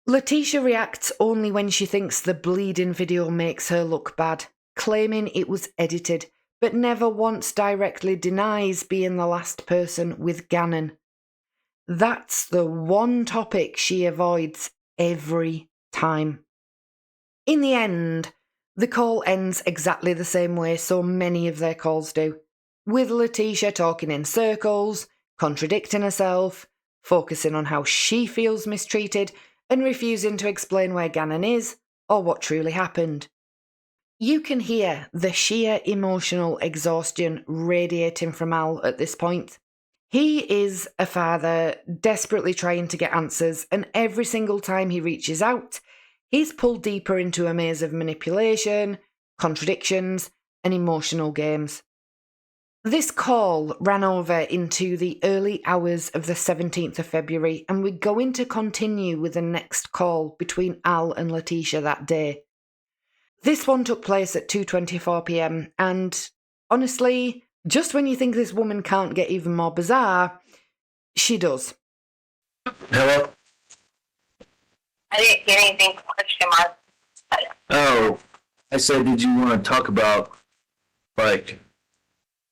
Speaker 5: Letecia reacts only when she thinks the bleeding video makes her look bad, claiming it was edited, but never once directly denies being the last person with Gannon. That's the one topic she avoids every time. In the end, the call ends exactly the same way so many of their calls do, with Letecia talking in circles, contradicting herself, focusing on how she feels mistreated, and refusing to explain where Gannon is or what truly happened. You can hear the sheer emotional exhaustion radiating from Al at this point. He is a father desperately trying to get answers, and every single time he reaches out, he's pulled deeper into a maze of manipulation, contradictions, and emotional games. This call ran over into the early hours of the 17th of February, and we're going to continue with the next call between Al and Letecia that day. This one took place at 2:24 p.m, and honestly, just when you think this woman can't get even more bizarre, she does.
Speaker 2: Hello?
Speaker 3: I didn't get anything question mark.
Speaker 2: Oh, I said, did you want to talk about, like,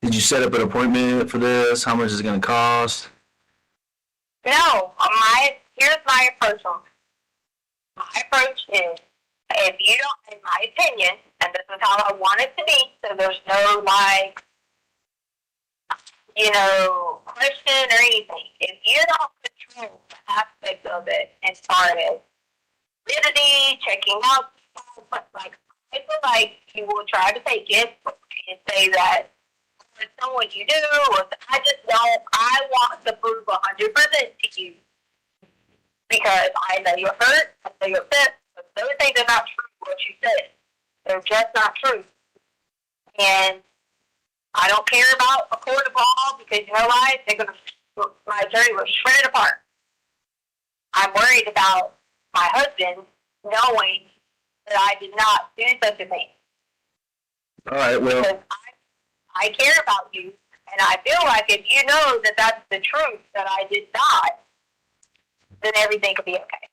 Speaker 2: did you set up an appointment for this? How much is it going to cost?
Speaker 3: No, here's my approach on it. My approach is, if you don't, in my opinion, and this is how I want it to be, so there's no, question or anything. If you don't control the aspect of it as far as validity, checking out, but I feel like you will try to take it and say that it's someone you do, or I want to prove 100% to you because I know you're hurt, I know you're upset, but those things are not true, what you said. They're just not true. And I don't care about a court of law because you know why? My attorney was shredded apart. I'm worried about my husband knowing that I did not do such a thing.
Speaker 2: All right, well.
Speaker 3: Because I care about you, and I feel like if you know that that's the truth, that I did not, then everything could be okay.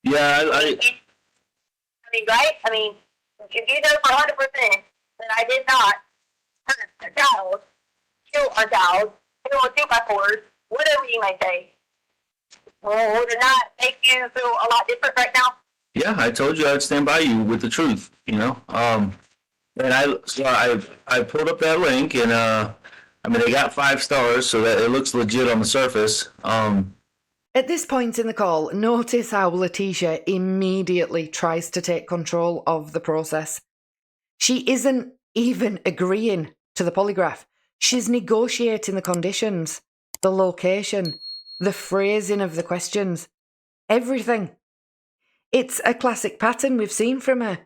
Speaker 2: Yeah,
Speaker 3: I mean, right? I mean, if you know for 100% that I did not hurt a child, kill a child, kill a 2x4, whatever you may say, well, would it not make you feel a lot different right now?
Speaker 2: yeah, I told you I'd stand by you with the truth, you know. And I pulled up that link, and I mean, they got 5 stars, so that it looks legit on the surface.
Speaker 5: At this point in the call, notice how Letecia immediately tries to take control of the process. She isn't even agreeing to the polygraph. She's negotiating the conditions, the location, the phrasing of the questions, everything. It's a classic pattern we've seen from her.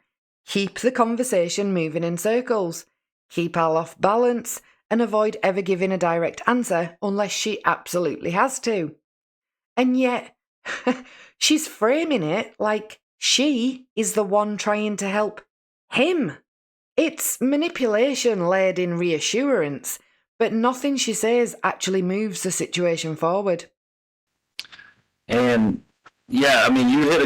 Speaker 5: Keep the conversation moving in circles, keep Al off balance, and avoid ever giving a direct answer unless she absolutely has to. And yet, she's framing it like she is the one trying to help him. It's manipulation laid in reassurance, but nothing she says actually moves the situation forward.
Speaker 2: And yeah, I mean, you hit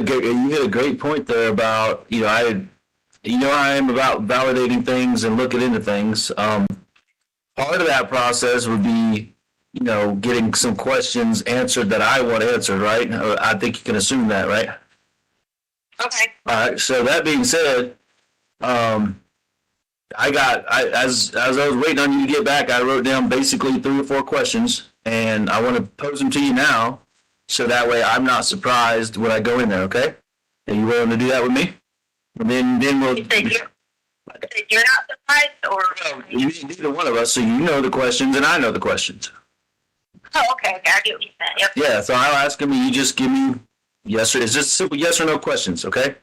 Speaker 2: a great point there about, you know, I am about validating things and looking into things. Part of that process would be, you know, getting some questions answered that I want answered, right? I think you can assume that, right?
Speaker 3: Okay.
Speaker 2: All right. So that being said, as I was waiting on you to get back, I wrote down basically 3 or 4 questions, and I want to pose them to you now, so that way I'm not surprised when I go in there. Okay? Are you willing to do that with me? And then we'll.
Speaker 3: You said you're not surprised, or
Speaker 2: Neither one of us, so you know the questions and I know the questions.
Speaker 3: oh, okay, I get what you said. Yep.
Speaker 2: Yeah, so I'll ask them, and you just give me yes or it's just simple yes or no questions, okay?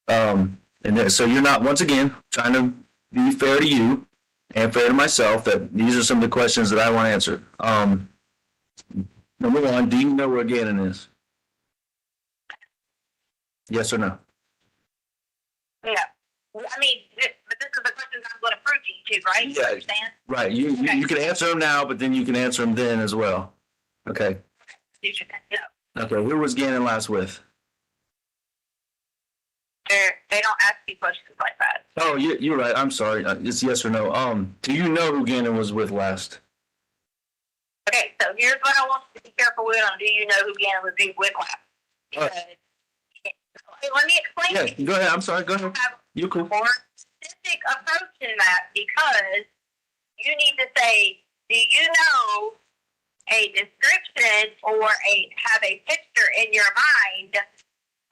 Speaker 2: And then, so you're not, once again, trying to be fair to you and fair to myself. That these are some of the questions that I want answered. Number 1, do you know where Gannon is? Yes or no?
Speaker 3: Yeah. I mean, but this is the questions I'm going to prove to you, too, right?
Speaker 2: Yeah.
Speaker 3: You understand?
Speaker 2: Right. You can answer them now, but then you can answer them then as well. Okay.
Speaker 3: Yeah.
Speaker 2: Okay. Who was Gannon last with?
Speaker 3: They don't ask you questions like that.
Speaker 2: Oh, you're right. I'm sorry. It's yes or no. Do you know who Gannon was with last?
Speaker 3: Okay, so here's what I want you to be careful with on do you know who Gannon was with last? Because, let me explain
Speaker 2: Yeah,
Speaker 3: to you.
Speaker 2: go ahead. I'm sorry. Go ahead. You're cool.
Speaker 3: More specific approach in that, because you need to say, do you know a description or have a picture in your mind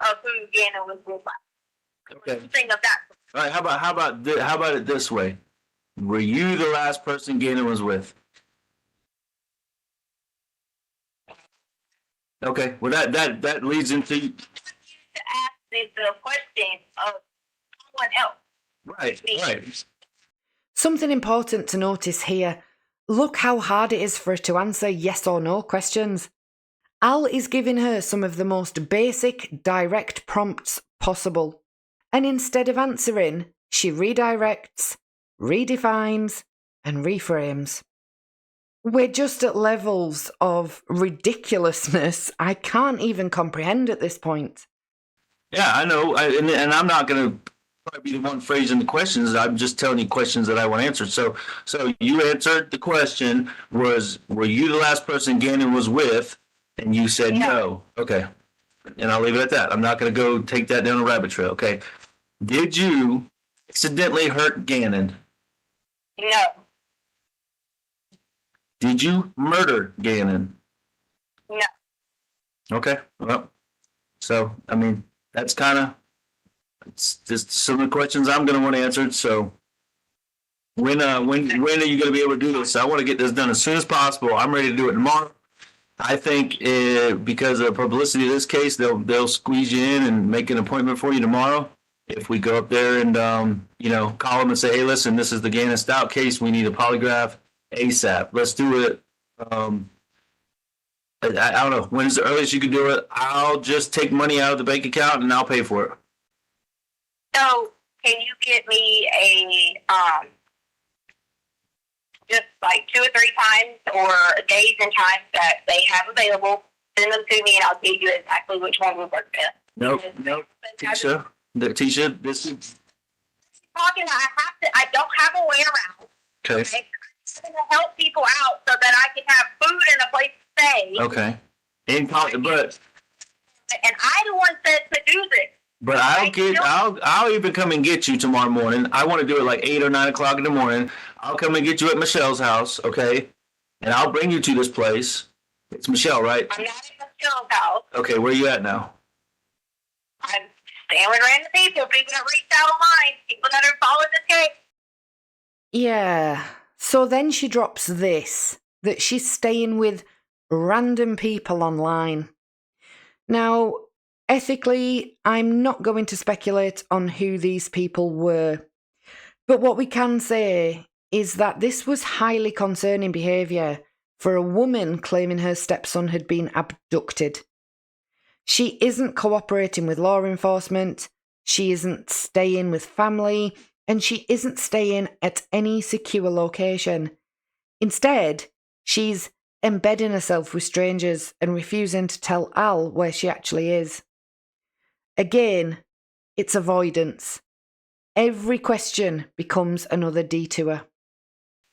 Speaker 3: of who Gannon was with last?
Speaker 2: Okay.
Speaker 3: Think of that.
Speaker 2: All right. How about it this way? Were you the last person Gannon was with? Okay. Well, that leads into.
Speaker 3: To ask the question of someone else.
Speaker 2: Right.
Speaker 5: Something important to notice here. Look how hard it is for her to answer yes or no questions. Al is giving her some of the most basic, direct prompts possible. And instead of answering, she redirects, redefines, and reframes. We're just at levels of ridiculousness I can't even comprehend at this point.
Speaker 2: Yeah, I know. And I'm not going to probably be the one phrasing the questions. I'm just telling you questions that I want answered. So you answered the question was, were you the last person Gannon was with? And you said no. Okay. And I'll leave it at that. I'm not going to go take that down a rabbit trail. Okay. Did you accidentally hurt Gannon?
Speaker 3: No.
Speaker 2: Did you murder Gannon?
Speaker 3: No.
Speaker 2: Okay. Well, so, I mean, that's kind of, it's just some of the questions I'm going to want answered. So when are you going to be able to do this? I want to get this done as soon as possible. I'm ready to do it tomorrow. I think because of the publicity of this case, they'll squeeze you in and make an appointment for you tomorrow. If we go up there and call them and say, hey, listen, this is the Gannon Stauch case. We need a polygraph ASAP. Let's do it. I don't know. When's the earliest you can do it? I'll just take money out of the bank account and I'll pay for it.
Speaker 3: So, can you get me a just like 2 or 3 times or days and times that they have available? Send them to me, and I'll tell you exactly which one will work best.
Speaker 2: Nope. Letecia, this is
Speaker 3: Talking, I don't have a way around.
Speaker 2: okay.
Speaker 3: I'm going to help people out so that I can have food and a place to stay.
Speaker 2: Okay. But
Speaker 3: And I the one said to do this.
Speaker 2: But I'll even come and get you tomorrow morning. I want to do it like 8 or 9 o'clock in the morning. I'll come and get you at Michelle's house, okay? And I'll bring you to this place. It's Michelle, right?
Speaker 3: I'm not at Michelle's house.
Speaker 2: Okay, where are you at now?
Speaker 3: I'm staying with random people that reached out online, people that are following this case.
Speaker 5: Yeah. So then she drops this, that she's staying with random people online. Now, ethically, I'm not going to speculate on who these people were. But what we can say is that this was highly concerning behaviour for a woman claiming her stepson had been abducted. She isn't cooperating with law enforcement, she isn't staying with family, and she isn't staying at any secure location. Instead, she's embedding herself with strangers and refusing to tell Al where she actually is. Again, it's avoidance. Every question becomes another detour.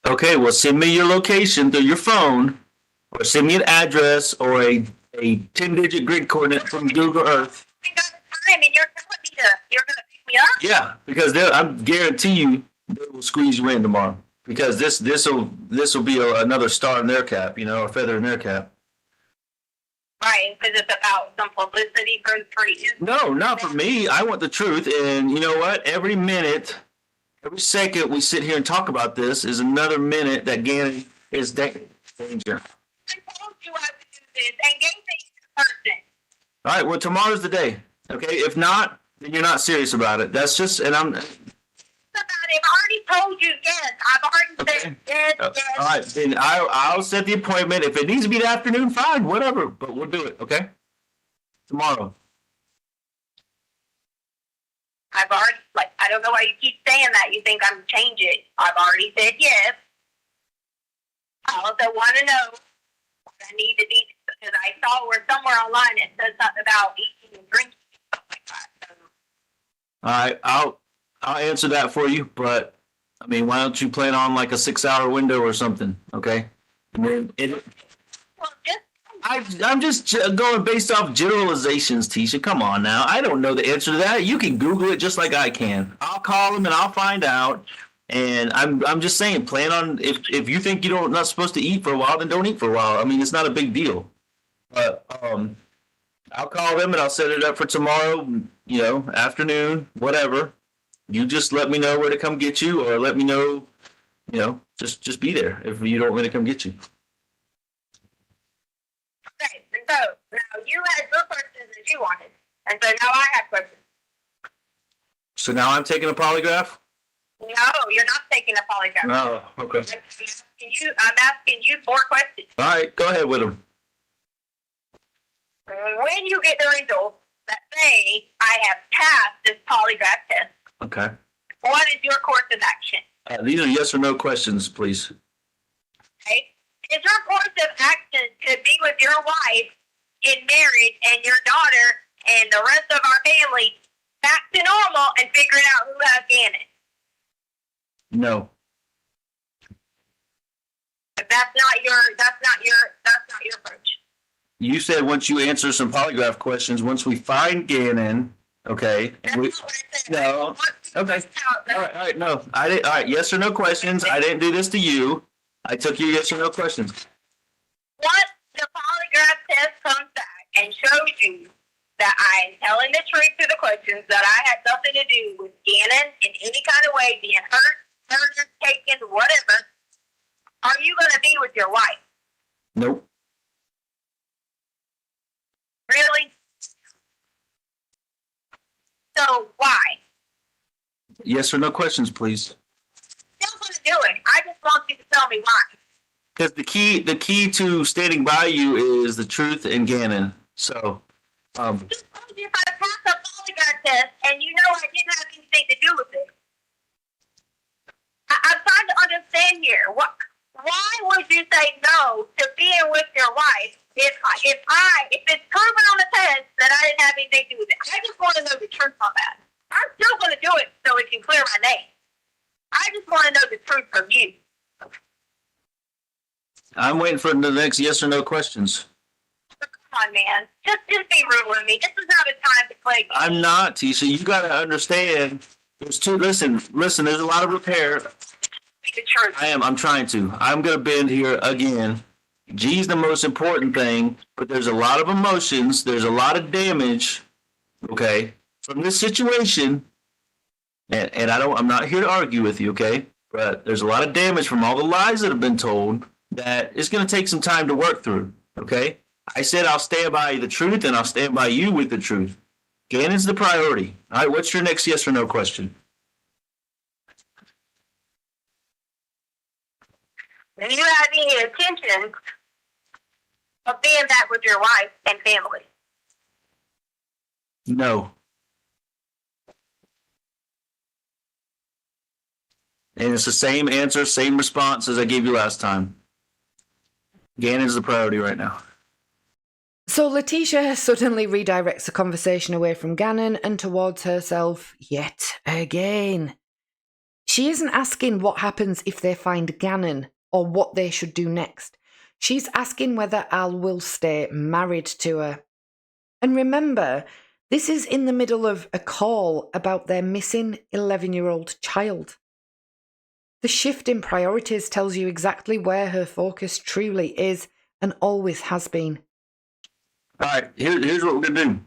Speaker 2: Okay, well, send me your location through your phone, or send me an address or a 10-digit grid coordinate from Google Earth.
Speaker 3: I got the time, and you're telling me you're going to pick me up?
Speaker 2: Yeah, because I guarantee you they will squeeze you in tomorrow. Because this will be another star in their cap, a feather in their cap.
Speaker 3: Right, because it's about some publicity for you.
Speaker 2: No, not for me. I want the truth, and you know what? Every minute, every second we sit here and talk about this is another minute that Gannon is danger.
Speaker 3: I told you I would do this, and gave me the person.
Speaker 2: All right, well, tomorrow's the day. Okay, if not, then you're not serious about it. That's just, and I'm.
Speaker 3: About it. I've already told you yes. I've already said yes.
Speaker 2: All right, then I'll set the appointment. If it needs to be the afternoon, fine, whatever. But we'll do it, okay? Tomorrow.
Speaker 3: I've already, I don't know why you keep saying that. You think I'm change it. I've already said yes. I also want to know what I need to be, because I saw where somewhere online it says something about eating and drinking and stuff like that. So,
Speaker 2: All right, I'll answer that for you, but I mean, why don't you plan on like a 6-hour window or something, okay?
Speaker 3: well, just
Speaker 2: I'm just going based off generalizations, Tisha. Come on now. I don't know the answer to that. You can Google it just like I can. I'll call them and I'll find out. And I'm just saying, plan on if you think you're not supposed to eat for a while, then don't eat for a while. I mean, it's not a big deal. But I'll call them and I'll set it up for tomorrow, afternoon, whatever. You just let me know where to come get you, or let me know, just be there if you don't want me to come get you.
Speaker 3: okay. And so now you had your questions that you wanted, and so now I have questions.
Speaker 2: So now I'm taking a polygraph?
Speaker 3: No, you're not taking a polygraph.
Speaker 2: No, okay.
Speaker 3: I'm asking you 4 questions.
Speaker 2: All right, go ahead with them.
Speaker 3: When you get the results that say I have passed this polygraph test,
Speaker 2: Okay.
Speaker 3: what is your course of action?
Speaker 2: These are yes or no questions, please.
Speaker 3: Okay? Is your course of action to be with your wife in marriage and your daughter and the rest of our family back to normal and figuring out who has Gannon?
Speaker 2: No.
Speaker 3: That's not your approach.
Speaker 2: You said once you answer some polygraph questions, once we find Gannon, okay.
Speaker 3: That's not what I said.
Speaker 2: No. Okay. All right. No, I didn't. All right. Yes or no questions. I didn't do this to you. I took your yes or no questions.
Speaker 3: Once the polygraph test comes back and shows you that I am telling the truth to the questions, that I had nothing to do with Gannon in any kind of way, being hurt, murdered, taken, whatever, are you going to be with your wife?
Speaker 2: Nope.
Speaker 3: Really? So why?
Speaker 2: Yes or no questions, please.
Speaker 3: I don't want to do it. I just want you to tell me why.
Speaker 2: Because the key to standing by you is the truth and Gannon. So,
Speaker 3: I just told you if I pass a polygraph test and you know I didn't have anything to do with it. I'm trying to understand here. Why would you say no to being with your wife if it's proven on the test that I didn't have anything to do with it? I just want to know the truth on that. I'm still going to do it so it can clear my name. I just want to know the truth from you.
Speaker 2: I'm waiting for the next yes or no questions.
Speaker 3: Come on, man. Just be real with me. This is not a time to play games.
Speaker 2: I'm not, Tisha. You got to understand. There's two. Listen. There's a lot of repair.
Speaker 3: The truth.
Speaker 2: I'm trying to. I'm going to bend here again. G's the most important thing, but there's a lot of emotions. There's a lot of damage, okay, from this situation. And I'm not here to argue with you, okay? But there's a lot of damage from all the lies that have been told that it's going to take some time to work through, okay? I said I'll stand by the truth, and I'll stand by you with the truth. Gannon's the priority. All right, what's your next yes or no question?
Speaker 3: Do you have any intention of being back with your wife and family?
Speaker 2: No. And it's the same answer, same response as I gave you last time. Gannon's the priority right now.
Speaker 5: So Letecia suddenly redirects the conversation away from Gannon and towards herself yet again. She isn't asking what happens if they find Gannon or what they should do next. She's asking whether Al will stay married to her. And remember, this is in the middle of a call about their missing 11-year-old child. The shift in priorities tells you exactly where her focus truly is and always has been.
Speaker 2: All right, here's what we're going to do.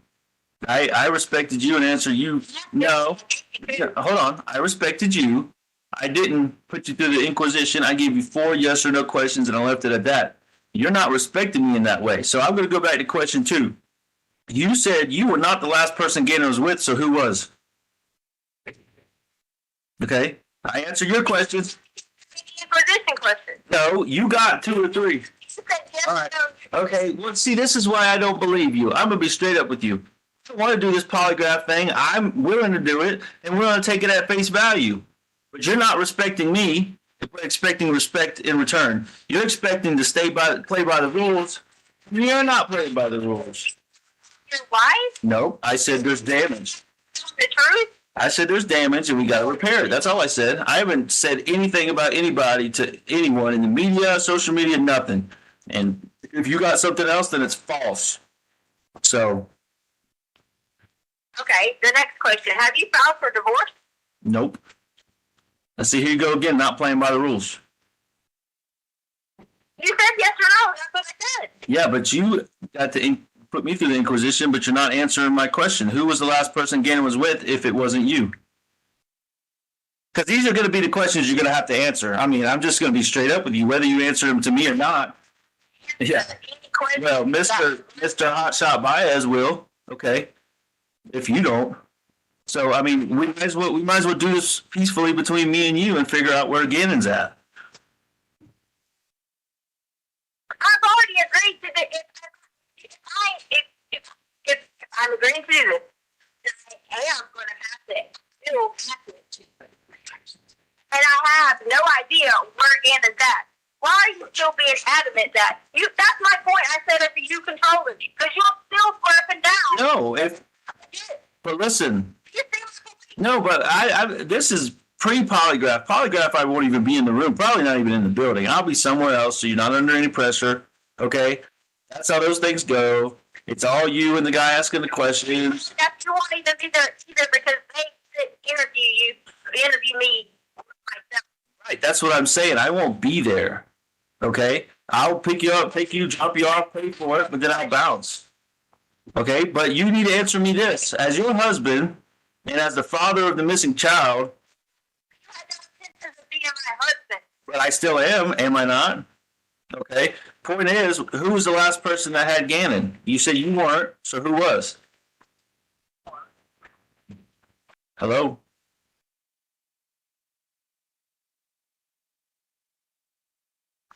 Speaker 2: I respected you and answered you. No. Hold on. I respected you. I didn't put you through the Inquisition. I gave you 4 yes or no questions, and I left it at that. You're not respecting me in that way. So I'm going to go back to question 2. You said you were not the last person Gannon was with, so who was? Okay. I answered your questions.
Speaker 3: Inquisition question.
Speaker 2: No, you got 2 or 3.
Speaker 3: You said yes
Speaker 2: All right.
Speaker 3: or no.
Speaker 2: Okay, well, see, this is why I don't believe you. I'm going to be straight up with you. I want to do this polygraph thing. I'm willing to do it, and we're going to take it at face value. But you're not respecting me. You're expecting respect in return. You're expecting to play by the rules. You're not playing by the rules.
Speaker 3: Your wife?
Speaker 2: No, I said there's damage.
Speaker 3: The truth?
Speaker 2: I said there's damage, and we got to repair it. That's all I said. I haven't said anything about anybody to anyone in the media, social media, nothing. And if you got something else, then it's false. So.
Speaker 3: Okay, the next question. Have you filed for divorce?
Speaker 2: Nope. Let's see, here you go again, not playing by the rules.
Speaker 3: You said yes or no. That's what I said.
Speaker 2: Yeah, but you got to put me through the Inquisition, but you're not answering my question. Who was the last person Gannon was with if it wasn't you? Because these are going to be the questions you're going to have to answer. I mean, I'm just going to be straight up with you, whether you answer them to me or not. Yeah. Well, Mr. Hotshot Baez will. Okay. If you don't. So, I mean, we might as well do this peacefully between me and you and figure out where Gannon's at.
Speaker 3: I've already agreed to this. If I'm agreeing to do this, I am going to have to still pass it. And I have no idea where Gannon's at. Why are you still being adamant that you? That's my point. I said it to you controlling me because you're still flipping down.
Speaker 2: But listen. No, but this is pre-polygraph. Polygraph, I won't even be in the room. Probably not even in the building. I'll be somewhere else, so you're not under any pressure. Okay? That's how those things go. It's all you and the guy asking the questions.
Speaker 3: That's you won't even be there either because they interview me myself.
Speaker 2: Right, that's what I'm saying. I won't be there. Okay? I'll pick you up, take you, drop you off, pay for it, but then I'll bounce. Okay? But you need to answer me this. As your husband and as the father of the missing child.
Speaker 3: You had no intention of being my husband.
Speaker 2: But I still am I not? Okay. Point is, who was the last person that had Gannon? You said you weren't, so who was? Hello?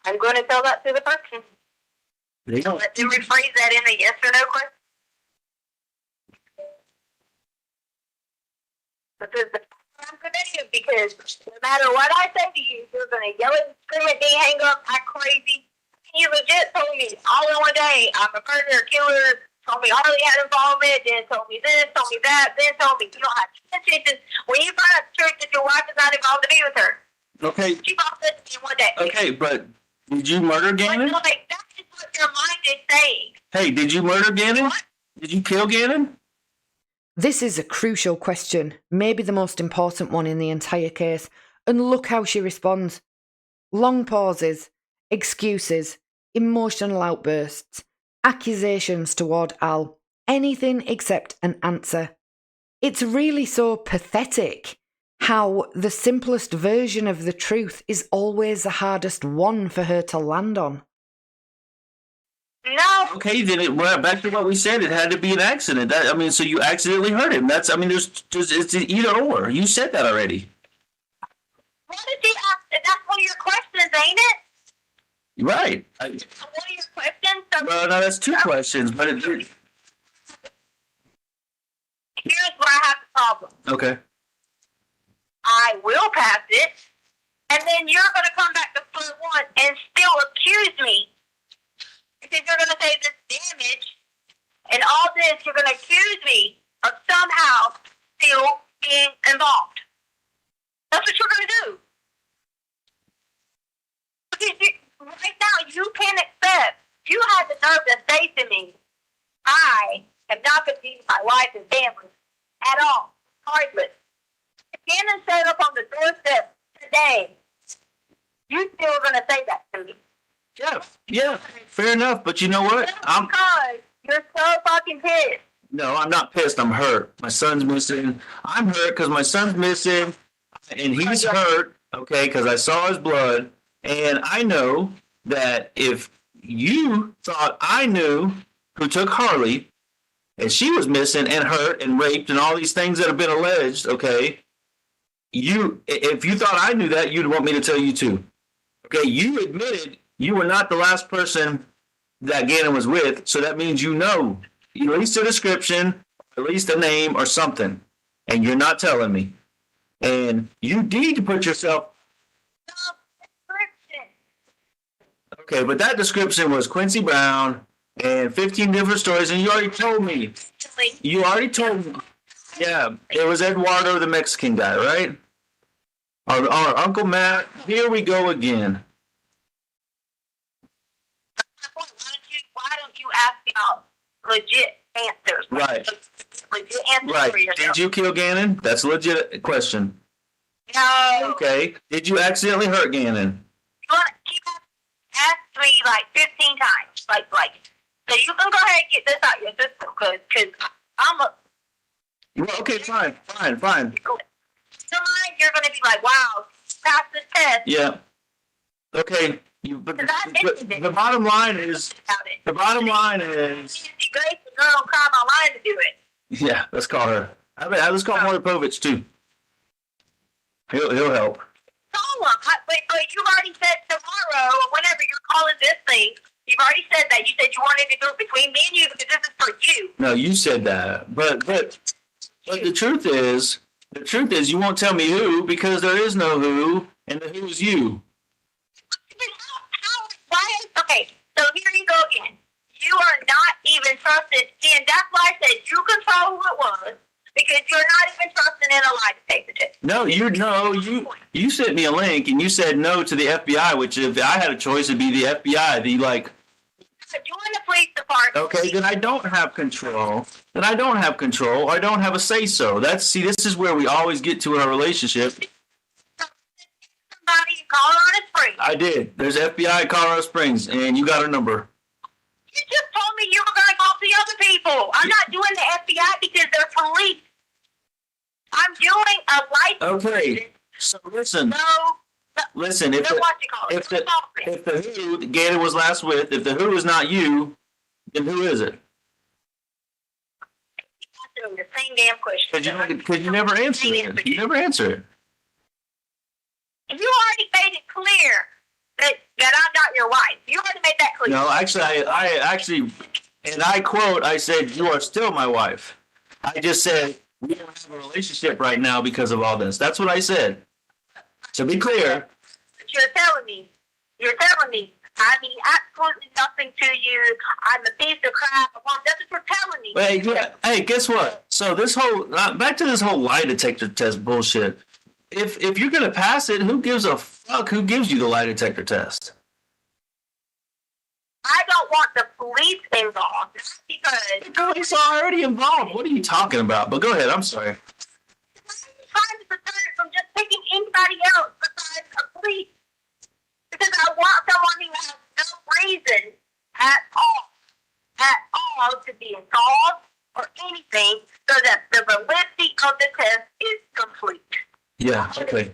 Speaker 3: I'm going to tell that to the person. Let them rephrase that in a yes or no question. I'm going to do, because no matter what I say to you, you're going to yell and scream at me, hang up, act crazy. You legit told me all in one day, I'm a murderer, killer, told me Harley had involvement, then told me this, told me that, then told me you don't have intentions. When you find out the truth that your wife is not involved, to be with her.
Speaker 2: Okay.
Speaker 3: She bought this in one day.
Speaker 2: Okay, but did you murder Gannon?
Speaker 3: Like, that is what your mind is saying.
Speaker 2: Hey, did you murder Gannon?
Speaker 3: What?
Speaker 2: Did you kill Gannon?
Speaker 5: This is a crucial question, maybe the most important one in the entire case, and look how she responds. Long pauses, excuses, emotional outbursts, accusations toward Al, anything except an answer. It's really so pathetic how the simplest version of the truth is always the hardest one for her to land on.
Speaker 3: No.
Speaker 2: Okay, then back to what we said. It had to be an accident. So you accidentally hurt him. It's an either or. You said that already.
Speaker 3: What did you ask? That's one of your questions, ain't it?
Speaker 2: Right.
Speaker 3: One of your questions? So
Speaker 2: Well, no, that's two questions, but it.
Speaker 3: here's where I have the problem.
Speaker 2: Okay.
Speaker 3: I will pass it, and then you're going to come back to square one and still accuse me. Because you're going to say this damage and all this, you're going to accuse me of somehow still being involved. That's what you're going to do. Because right now, you can't accept. You had the nerve to say to me, I am not going to leave my wife and family at all, regardless. If Gannon showed up on the doorstep today, you still going to say that to me.
Speaker 2: Yeah, fair enough. But you know what?
Speaker 3: Because you're so fucking pissed.
Speaker 2: No, I'm not pissed. I'm hurt. My son's missing. I'm hurt because my son's missing, and he's hurt. Okay, because I saw his blood, and I know that if you thought I knew who took Harley, and she was missing and hurt and raped and all these things that have been alleged, okay, if you thought I knew that, you'd want me to tell you too. Okay, you admitted you were not the last person that Gannon was with, so that means you know at least a description, at least a name or something, and you're not telling me. And you need to put yourself. Okay, but that description was Quincy Brown and 15 different stories, and you already told me. You already told me. Yeah, it was Eduardo, the Mexican guy, right? Our Uncle Matt. Here we go again.
Speaker 3: Why don't you ask about legit answers?
Speaker 2: Right.
Speaker 3: Legit answers
Speaker 2: Right.
Speaker 3: for yourself.
Speaker 2: Did you kill Gannon? That's a legit question.
Speaker 3: No.
Speaker 2: Okay. Did you accidentally hurt Gannon?
Speaker 3: You want to keep asking me like 15 times. Like. So you can go ahead and get this out your system, because I'm a.
Speaker 2: Well, okay, fine.
Speaker 3: Your mind, you're going to be like, wow, pass this test.
Speaker 2: Yeah. Okay. But the bottom line is. The bottom line is.
Speaker 3: Grace, the girl cry my line to do it.
Speaker 2: Yeah, let's call her. Let's call Maury Povich too. He'll help.
Speaker 3: Call him. But you've already said tomorrow, or whenever you're calling this thing, you've already said that. You said you wanted to do it between me and you because this is for you.
Speaker 2: No, you said that. But the truth is you won't tell me who because there is no who, and the who's you.
Speaker 3: Okay, so here you go again. You are not even trusted, and that's why I said you control who it was, because you're not even trusting in a lie detector.
Speaker 2: No, you sent me a link and you said no to the FBI, which if I had a choice, it'd be the FBI. Join
Speaker 3: the police department.
Speaker 2: Okay, then I don't have control. I don't have a say so. This is where we always get to in our relationship.
Speaker 3: Somebody in Colorado Springs.
Speaker 2: I did. There's FBI in Colorado Springs, and you got her number.
Speaker 3: You just told me you were going to call the other people. I'm not doing the FBI because they're police. I'm doing a license.
Speaker 2: Okay, so listen.
Speaker 3: No
Speaker 2: Listen,
Speaker 3: No, what you call it?
Speaker 2: if the who that Gannon was last with, if the who is not you, then who is it?
Speaker 3: Asking the same damn question.
Speaker 2: Because you never answer it. You never answer it.
Speaker 3: You already made it clear that I'm not your wife. You already made that clear.
Speaker 2: No, actually, I actually, and I quote, I said, "You are still my wife." I just said, "We don't have a relationship right now because of all this." That's what I said. To be clear.
Speaker 3: But you're telling me, I mean absolutely nothing to you. I'm a piece of crap. That's what you're telling me.
Speaker 2: Hey, guess what? So this whole, back to this whole lie detector test bullshit. If you're gonna pass it, who gives a fuck? Who gives you the lie detector test?
Speaker 3: I don't want the police involved because
Speaker 2: The police are already involved. What are you talking about? But go ahead. I'm sorry.
Speaker 3: I'm trying to prevent it from just picking anybody else besides a police. Because I want someone who has no reason at all to be involved or anything, so that the validity of the test is complete.
Speaker 2: Yeah. Okay.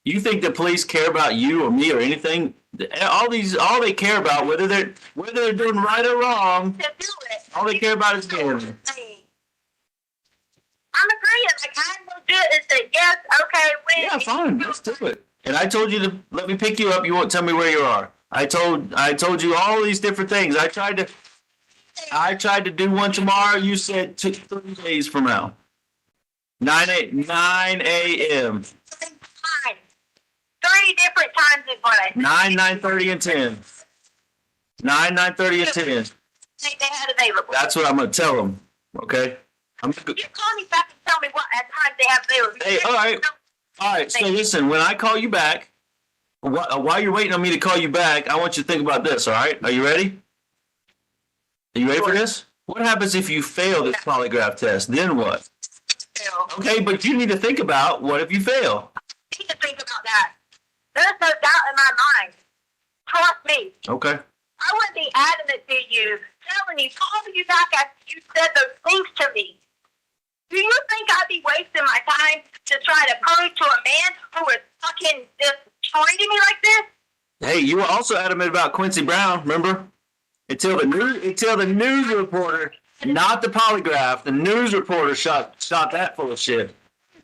Speaker 2: You think the police care about you or me or anything? All they care about, whether they're doing right or wrong,
Speaker 3: To do it,
Speaker 2: all they care about is Gannon.
Speaker 3: I'm agreeing. Like, I will do it and say, yes, okay, when.
Speaker 2: Yeah, fine. Let's do it. And I told you to let me pick you up. You won't tell me where you are. I told you all these different things. I tried to do one tomorrow. You said 3 days from now. 9 a.m.
Speaker 3: 3 different times is what I said.
Speaker 2: 9, 9:30, and 10. 9, 9:30, and 10.
Speaker 3: They had available.
Speaker 2: That's what I'm gonna tell them. Okay.
Speaker 3: You call me back and tell me what at times they have available.
Speaker 2: Hey, all right. So listen, when I call you back, while you're waiting on me to call you back, I want you to think about this. All right? Are you ready? Are you ready for this? What happens if you fail this polygraph test? Then what? Okay, but you need to think about what if you fail.
Speaker 3: I need to think about that. There's no doubt in my mind. Trust me.
Speaker 2: Okay.
Speaker 3: I wouldn't be adamant to you, telling you, calling you back after you said those things to me. Do you think I'd be wasting my time to try to prove to a man who is fucking just treating me like this?
Speaker 2: Hey, you were also adamant about Quincy Brown, remember? Until the news reporter, not the polygraph, the news reporter shot that full of shit.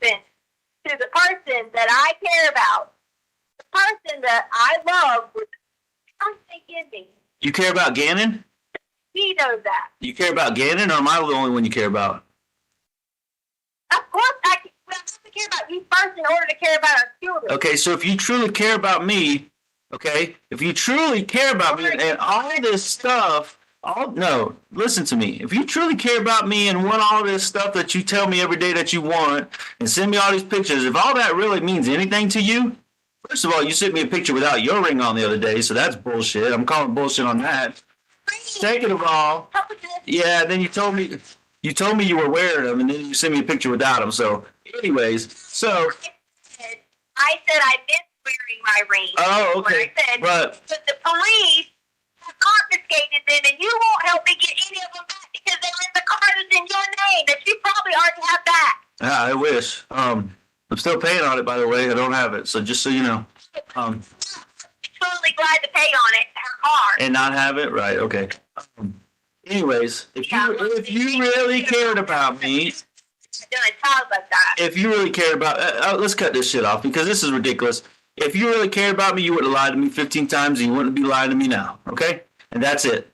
Speaker 3: To the person that I care about, the person that I love with something in me.
Speaker 2: You care about Gannon?
Speaker 3: He knows that.
Speaker 2: You care about Gannon, or am I the only one you care about?
Speaker 3: Of course, I have to care about you first in order to care about our children.
Speaker 2: Okay, so if you truly care about me, okay, if you truly care about me and all this stuff, listen to me. If you truly care about me and want all this stuff that you tell me every day that you want and send me all these pictures, if all that really means anything to you, first of all, you sent me a picture without your ring on the other day, so that's bullshit. I'm calling bullshit on that. Second of all, yeah, then you told me you were wearing them, and then you sent me a picture without them. So, anyways,
Speaker 3: I said I missed wearing my ring.
Speaker 2: Oh, okay.
Speaker 3: I said,
Speaker 2: but
Speaker 3: the police have confiscated them, and you won't help me get any of them back because they're in the cars in your name that you probably already have back.
Speaker 2: I wish. I'm still paying on it, by the way. I don't have it, so just so you know.
Speaker 3: Totally glad to pay on it, her car.
Speaker 2: And not have it, right? Okay. Anyways, if you really cared about me, if you really cared about, let's cut this shit off because this is ridiculous. If you really cared about me, you wouldn't have lied to me 15 times, and you wouldn't be lying to me now. Okay, and that's it.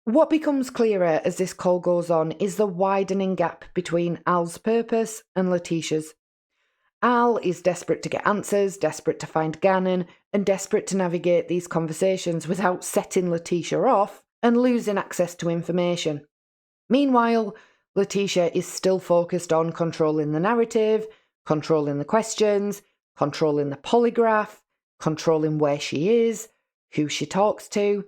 Speaker 5: What becomes clearer as this call goes on is the widening gap between Al's purpose and Letecia's. Al is desperate to get answers, desperate to find Gannon, and desperate to navigate these conversations without setting Letecia off and losing access to information. Meanwhile, Letecia is still focused on controlling the narrative, controlling the questions, controlling the polygraph, controlling where she is, who she talks to,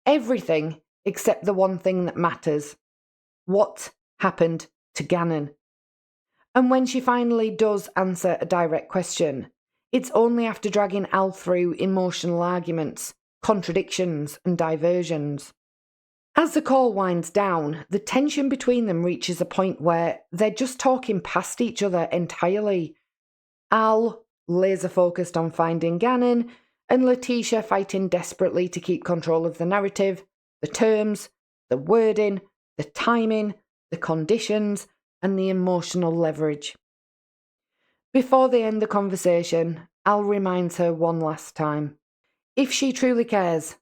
Speaker 5: everything except the one thing that matters. What happened to Gannon? And when she finally does answer a direct question, it's only after dragging Al through emotional arguments, contradictions, and diversions. As the call winds down, the tension between them reaches a point where they're just talking past each other entirely. Al laser focused on finding Gannon, and Letecia fighting desperately to keep control of the narrative, the terms, the wording, the timing, the conditions, and the emotional leverage. Before they end the conversation, Al reminds her one last time. If she truly cares,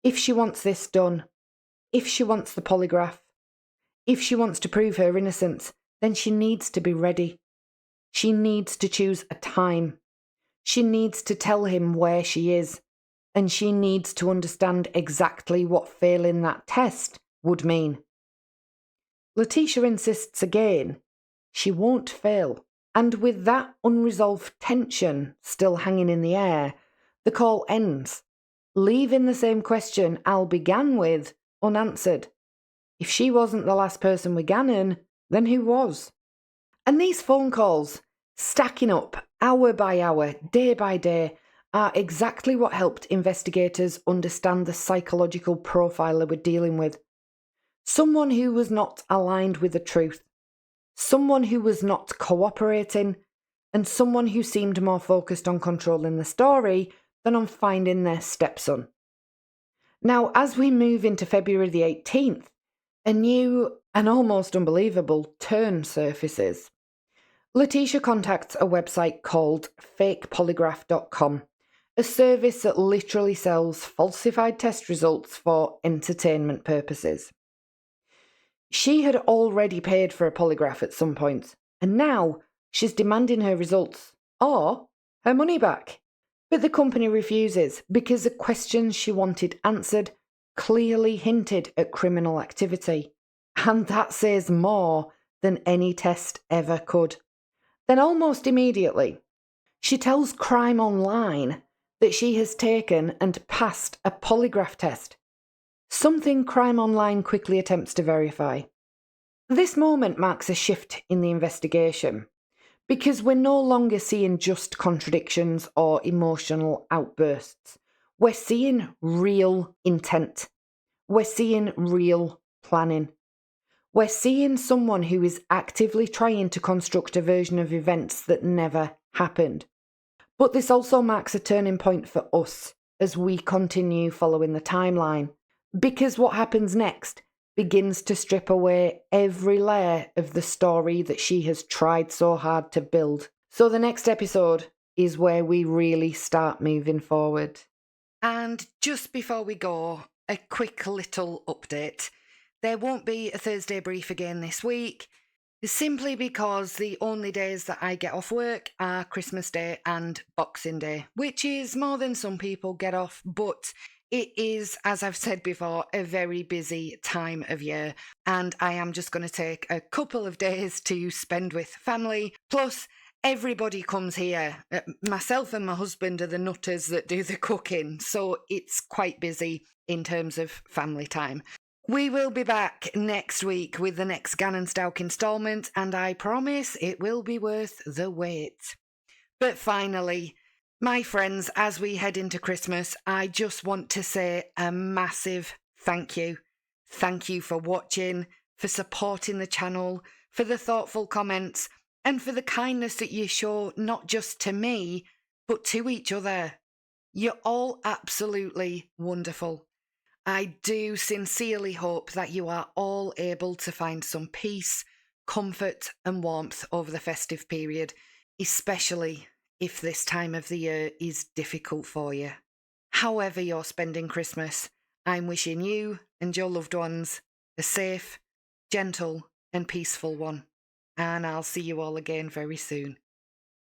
Speaker 5: if she wants this done, if she wants the polygraph, if she wants to prove her innocence, then she needs to be ready. She needs to choose a time. She needs to tell him where she is, and she needs to understand exactly what failing that test would mean. Letecia insists again, she won't fail, and with that unresolved tension still hanging in the air, the call ends, leaving the same question Al began with unanswered. If she wasn't the last person with Gannon, then who was? And these phone calls, stacking up hour by hour, day by day, are exactly what helped investigators understand the psychological profiler we're dealing with. Someone who was not aligned with the truth, someone who was not cooperating, and someone who seemed more focused on controlling the story than on finding their stepson. Now, as we move into February the 18th, a new and almost unbelievable turn surfaces. Letecia contacts a website called fakepolygraph.com, a service that literally sells falsified test results for entertainment purposes. She had already paid for a polygraph at some point, and now she's demanding her results, or her money back. But the company refuses because the questions she wanted answered clearly hinted at criminal activity. And that says more than any test ever could. Then almost immediately, she tells Crime Online that she has taken and passed a polygraph test, something Crime Online quickly attempts to verify. This moment marks a shift in the investigation, because we're no longer seeing just contradictions or emotional outbursts. We're seeing real intent. We're seeing real planning. We're seeing someone who is actively trying to construct a version of events that never happened. But this also marks a turning point for us as we continue following the timeline, because what happens next begins to strip away every layer of the story that she has tried so hard to build. So the next episode is where we really start moving forward. And just before we go, a quick little update. There won't be a Thursday brief again this week, simply because the only days that I get off work are Christmas Day and Boxing Day, which is more than some people get off, but it is, as I've said before, a very busy time of year, and I am just going to take a couple of days to spend with family, plus everybody comes here. Myself and my husband are the nutters that do the cooking, so it's quite busy in terms of family time. We will be back next week with the next Gannon Stauch instalment, and I promise it will be worth the wait. But finally, my friends, as we head into Christmas, I just want to say a massive thank you. Thank you for watching, for supporting the channel, for the thoughtful comments, and for the kindness that you show not just to me, but to each other. You're all absolutely wonderful. I do sincerely hope that you are all able to find some peace, comfort and warmth over the festive period, especially if this time of the year is difficult for you. However you're spending Christmas, I'm wishing you and your loved ones a safe, gentle and peaceful one. And I'll see you all again very soon.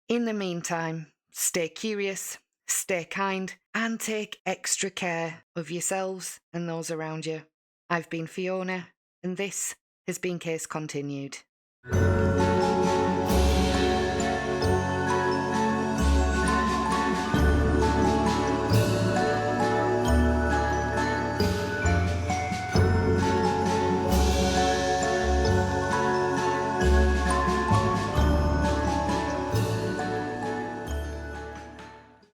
Speaker 5: In the meantime, stay curious, stay kind, and take extra care of yourselves and those around you. I've been Fiona, and this has been Case Continued.